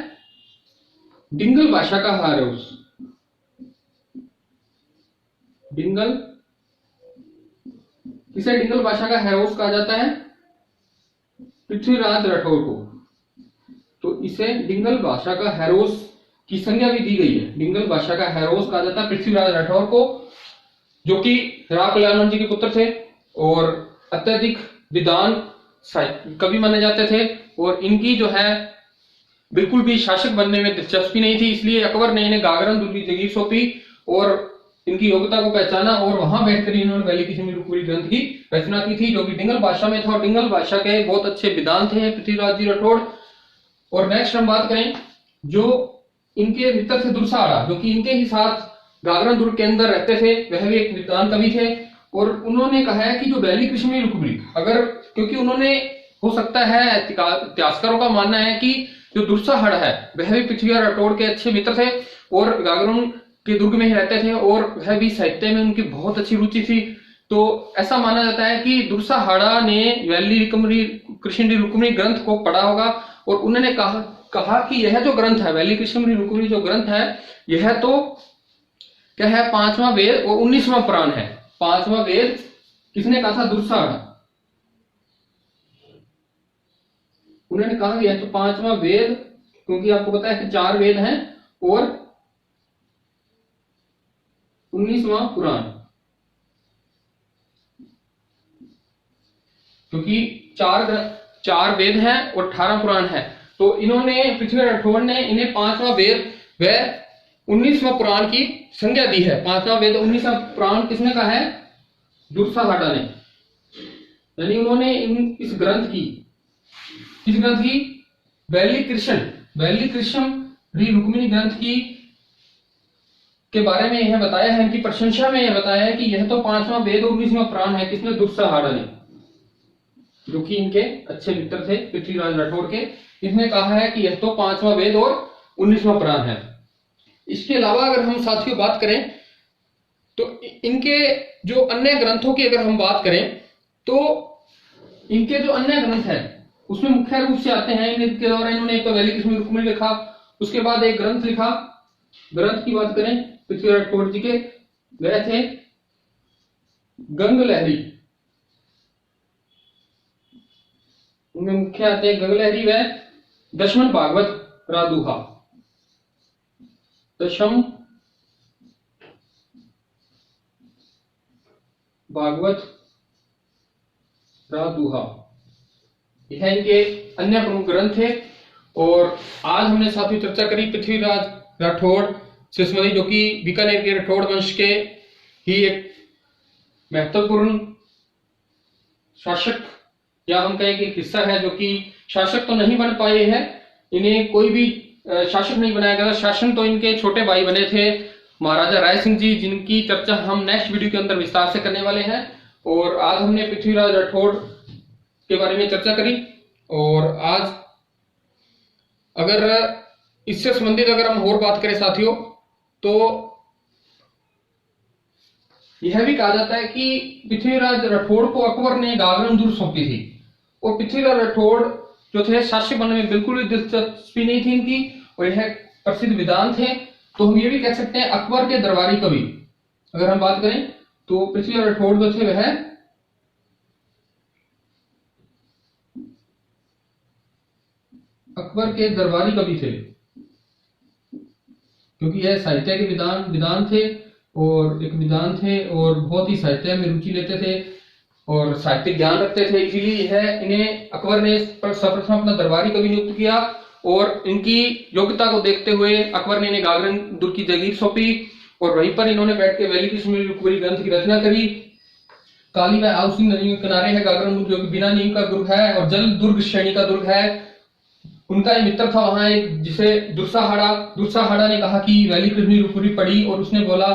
डिंगल भाषा का हैरोस। इसे डिंगल भाषा का हैरोस कहा जाता है पृथ्वीराज राठौड़ को, तो इसे डिंगल भाषा का हैरोस की संज्ञा भी दी गई है। डिंगल भाषा का हैरोस कहा जाता है पृथ्वीराज राठौर को, जो कि राव कल्याण जी के पुत्र थे और अत्यधिक विद्वान कवि माने जाते थे। और इनकी जो है बिल्कुल भी शासक बनने में दिलचस्पी नहीं थी, इसलिए अकबर ने इन्हें गागरन दुर्ग की जगीर सौंपी और इनकी योग्यता को पहचाना और वहां बैठकर इन्होंने वैली किस्म रूपपुरी ग्रंथ की रचना की थी, जो कि डिंगल भाषा में था। और डिंगल भाषा के बहुत अच्छे विद्वान थे पृथ्वीराज जी राठौड़। और नेक्स्ट हम बात करें जो इनके मित्र थे दुर्साहड़ा, जो कि इनके ही साथ गागरन दुर्ग के अंदर रहते थे, वह भी एक विद्वान कवि थे। और उन्होंने कहा है कि जो वैली कृष्ण रूपपुरी, अगर क्योंकि उन्होंने, हो सकता है इतिहासकारों का मानना है कि जो दुर्साहड़ है वह भी पृथ्वीराज राठौड़ के अच्छे मित्र थे और गागरन के दुर्ग में ही रहते थे और वह भी साहित्य में उनकी बहुत अच्छी रुचि थी। तो ऐसा माना जाता है कि दुर्साहड़ा ने वैली कृष्ण रुक्मिणी ग्रंथ को पढ़ा होगा और उन्होंने कहा कि यह जो ग्रंथ है वैली कृष्ण रुक्मिणी जो ग्रंथ है, यह तो क्या है, 5वां वेद और 19वां पुराण है। 5वां वेद किसने कहा था? दुर्साहड़ा। उन्होंने कहा यह तो 5वां वेद, क्योंकि आपको पता है कि 4 वेद हैं और 19वां पुराण, क्योंकि 4 वेद हैं और 18 पुराण है। तो इन्होंने, पृथ्वीराज राठौड़ ने इन्हें 5वां वेद व 19वां पुराण की संज्ञा दी है। 5वां वेद 19वां पुराण किसने कहा है? दुर्साहड़ा ने। यानी उन्होंने इस ग्रंथ की, किस ग्रंथ की? वैली कृष्ण रुक्मिणी ग्रंथ की के बारे में यह बताया है, इनकी प्रशंसा में यह बताया है कि यह तो 5वां वेद और 19वां पुराण है। किसने? दुर्साहड़ा ने, जो कि इनके अच्छे मित्र थे पृथ्वीराज राठौड़ के। इसने कहा है कि यह तो 5वां वेद और 19वां पुराण है। इसके अलावा अगर हम साथियों बात करें तो इनके जो अन्य ग्रंथों की अगर हम बात करें तो इनके जो अन्य ग्रंथ है उसमें मुख्य रूप से आते हैं, इनके द्वारा इन्होंने एक तो वैली कृष्ण रुक्मिणी लिखा, उसके बाद एक ग्रंथ लिखा। ग्रंथ की बात करें पृथ्वीराज राठौड़ जी के, वह थे गंग लहरी। उनमें मुख्य आते हैं गंग लहरी व दशम भागवत रादुहा। दशम भागवत रादुहा, यह इनके अन्य प्रमुख ग्रंथ थे। और आज हमने साथी चर्चा करी पृथ्वीराज राठौड़ से संबंधित, जो कि बीकानेर के राठौड़ वंश के ही एक महत्वपूर्ण शासक, या हम कहें कि हिस्सा है, जो कि शासक तो नहीं बन पाए हैं, इन्हें कोई भी शासक नहीं बनाया गया। शासन तो इनके छोटे भाई बने थे महाराजा राय सिंह जी, जिनकी चर्चा हम नेक्स्ट वीडियो के अंदर विस्तार से करने वाले हैं। और आज हमने पृथ्वीराज राठौड़ के बारे में चर्चा करी। और आज अगर इससे संबंधित अगर हम और बात करें साथियों, तो यह भी कहा जाता है कि पृथ्वीराज राठौड़ को अकबर ने गागरन दुर्ग सौंपी थी। और पृथ्वीराज राठौड़ जो थे शासक बनने में बिल्कुल भी दिलचस्पी नहीं थी इनकी, और यह प्रसिद्ध विद्वान थे। तो हम ये भी कह सकते हैं अकबर के दरबारी कवि अगर हम बात करें तो पृथ्वीराज राठौड़ जो थे वह अकबर के दरबारी कवि थे, क्योंकि यह साहित्य के विद्वान थे और एक विद्वान थे और बहुत ही साहित्य में रुचि लेते थे और साहित्यिक ज्ञान रखते थे। इसीलिए इन्हें अकबर ने सर्वप्रथम अपना दरबारी कवि नियुक्त किया और इनकी योग्यता को देखते हुए अकबर ने इन्हें गागरन दुर्ग की जगीर सौंपी और वहीं पर इन्होंने बैठ के वैली कृष्ण रुक्मिणी ग्रंथ की रचना करी। काली व आउसिंग नदी के किनारे है गागरन दुर्ग, जो कि बिना नींव का दुर्ग है और जल दुर्ग श्रेणी का दुर्ग है। उनका एक मित्र था वहां एक, जिसे दुर्साहड़ा ने कहा कि वैली कृष्ण रुक्मिणी पढ़ी और उसने बोला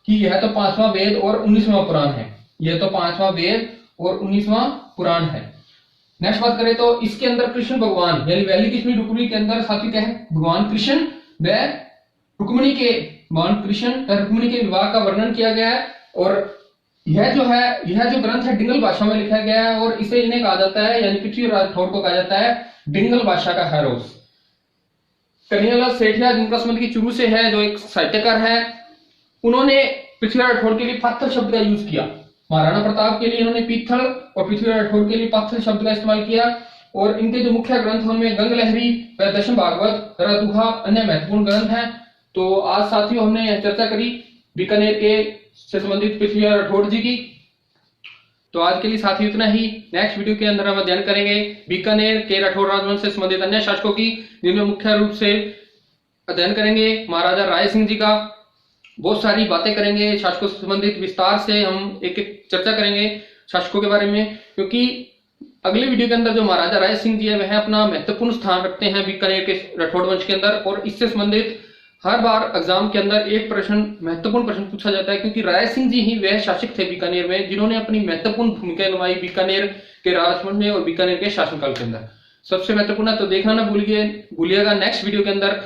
कि यह तो 5वां वेद और 19वां पुराण है। यह तो 5वां वेद और 19वां पुराण है। नेक्स्ट बात करें तो इसके अंदर कृष्ण भगवान यानी वैली कृष्ण रुक्मिणी के अंदर साथी क्या है? भगवान कृष्ण व रुक्मिणी के विवाह का वर्णन किया गया है। और यह जो ग्रंथ है डिंगल भाषा में लिखा गया है और इसे इन्हें कहा जाता है, यानी पृथ्वीराज राठौड़ को कहा जाता है डिंगल भाषा का हैरोस। कन्हैयालाल सेठिया, जिनका संबंध की चुरू से है, जो एक साहित्यकार है, उन्होंने पृथ्वीराज राठौड़ के लिए पत्थर शब्द का यूज किया। महाराणा प्रताप के लिए इन्होंने पीथल और पृथ्वीराज राठौड़ के लिए पत्थर शब्द का इस्तेमाल किया। और इनके जो मुख्य ग्रंथ हैं उनमें गंग लहरी व दशम भागवत, रदुहा अन्य महत्वपूर्ण ग्रंथ हैं। तो आज साथियों हमने यह चर्चा करी बीकानेर के से संबंधित पृथ्वीराज राठौड़ जी की। तो आज के लिए साथियों इतना ही। नेक्स्ट वीडियो के अंदर हम अध्ययन करेंगे बीकानेर के राठौड़ राजवंश से संबंधित अन्य शासकों की, जिनमें मुख्य रूप से अध्ययन करेंगे महाराजा राय सिंह जी का। बहुत सारी बातें करेंगे शासकों से संबंधित, विस्तार से हम एक एक चर्चा करेंगे शासकों के बारे में, क्योंकि अगले वीडियो के अंदर जो महाराजा राय सिंह जी है वह अपना महत्वपूर्ण स्थान रखते हैं बीकानेर के राठौड़ वंश के अंदर। और इससे संबंधित हर बार एग्जाम के अंदर एक प्रश्न, महत्वपूर्ण प्रश्न पूछा जाता है, क्योंकि राय सिंह जी ही वह शासक थे बीकानेर में जिन्होंने अपनी महत्वपूर्ण भूमिका निभाई बीकानेर के राजवंश में और बीकानेर के शासनकाल के अंदर। सबसे महत्वपूर्ण है, तो देखना ना भूलिएगा। नेक्स्ट वीडियो के अंदर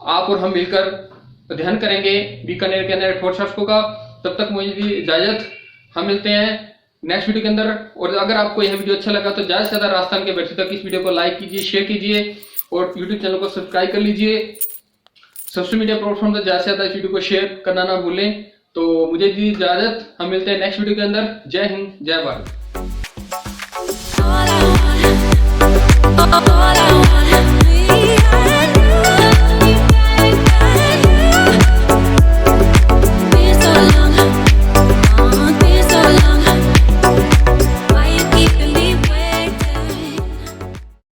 आप और हम मिलकर अध्ययन करेंगे बीकानेर के अंदर राठौड़ शासकों का। तब तक मुझे दी इजाजत, हम मिलते हैं नेक्स्ट वीडियो के अंदर। और अगर आपको यह वीडियो अच्छा लगा तो ज्यादा से ज्यादा राजस्थान के व्यक्ति तक इस वीडियो को लाइक कीजिए, शेयर कीजिए और यूट्यूब चैनल को सब्सक्राइब कर लीजिए। सोशल मीडिया प्लेटफॉर्म पर ज्यादा से ज्यादा इस वीडियो को शेयर करना ना भूलें। तो मुझे दी इजाजत, हम मिलते हैं नेक्स्ट वीडियो के अंदर। जय हिंद, जय भारत।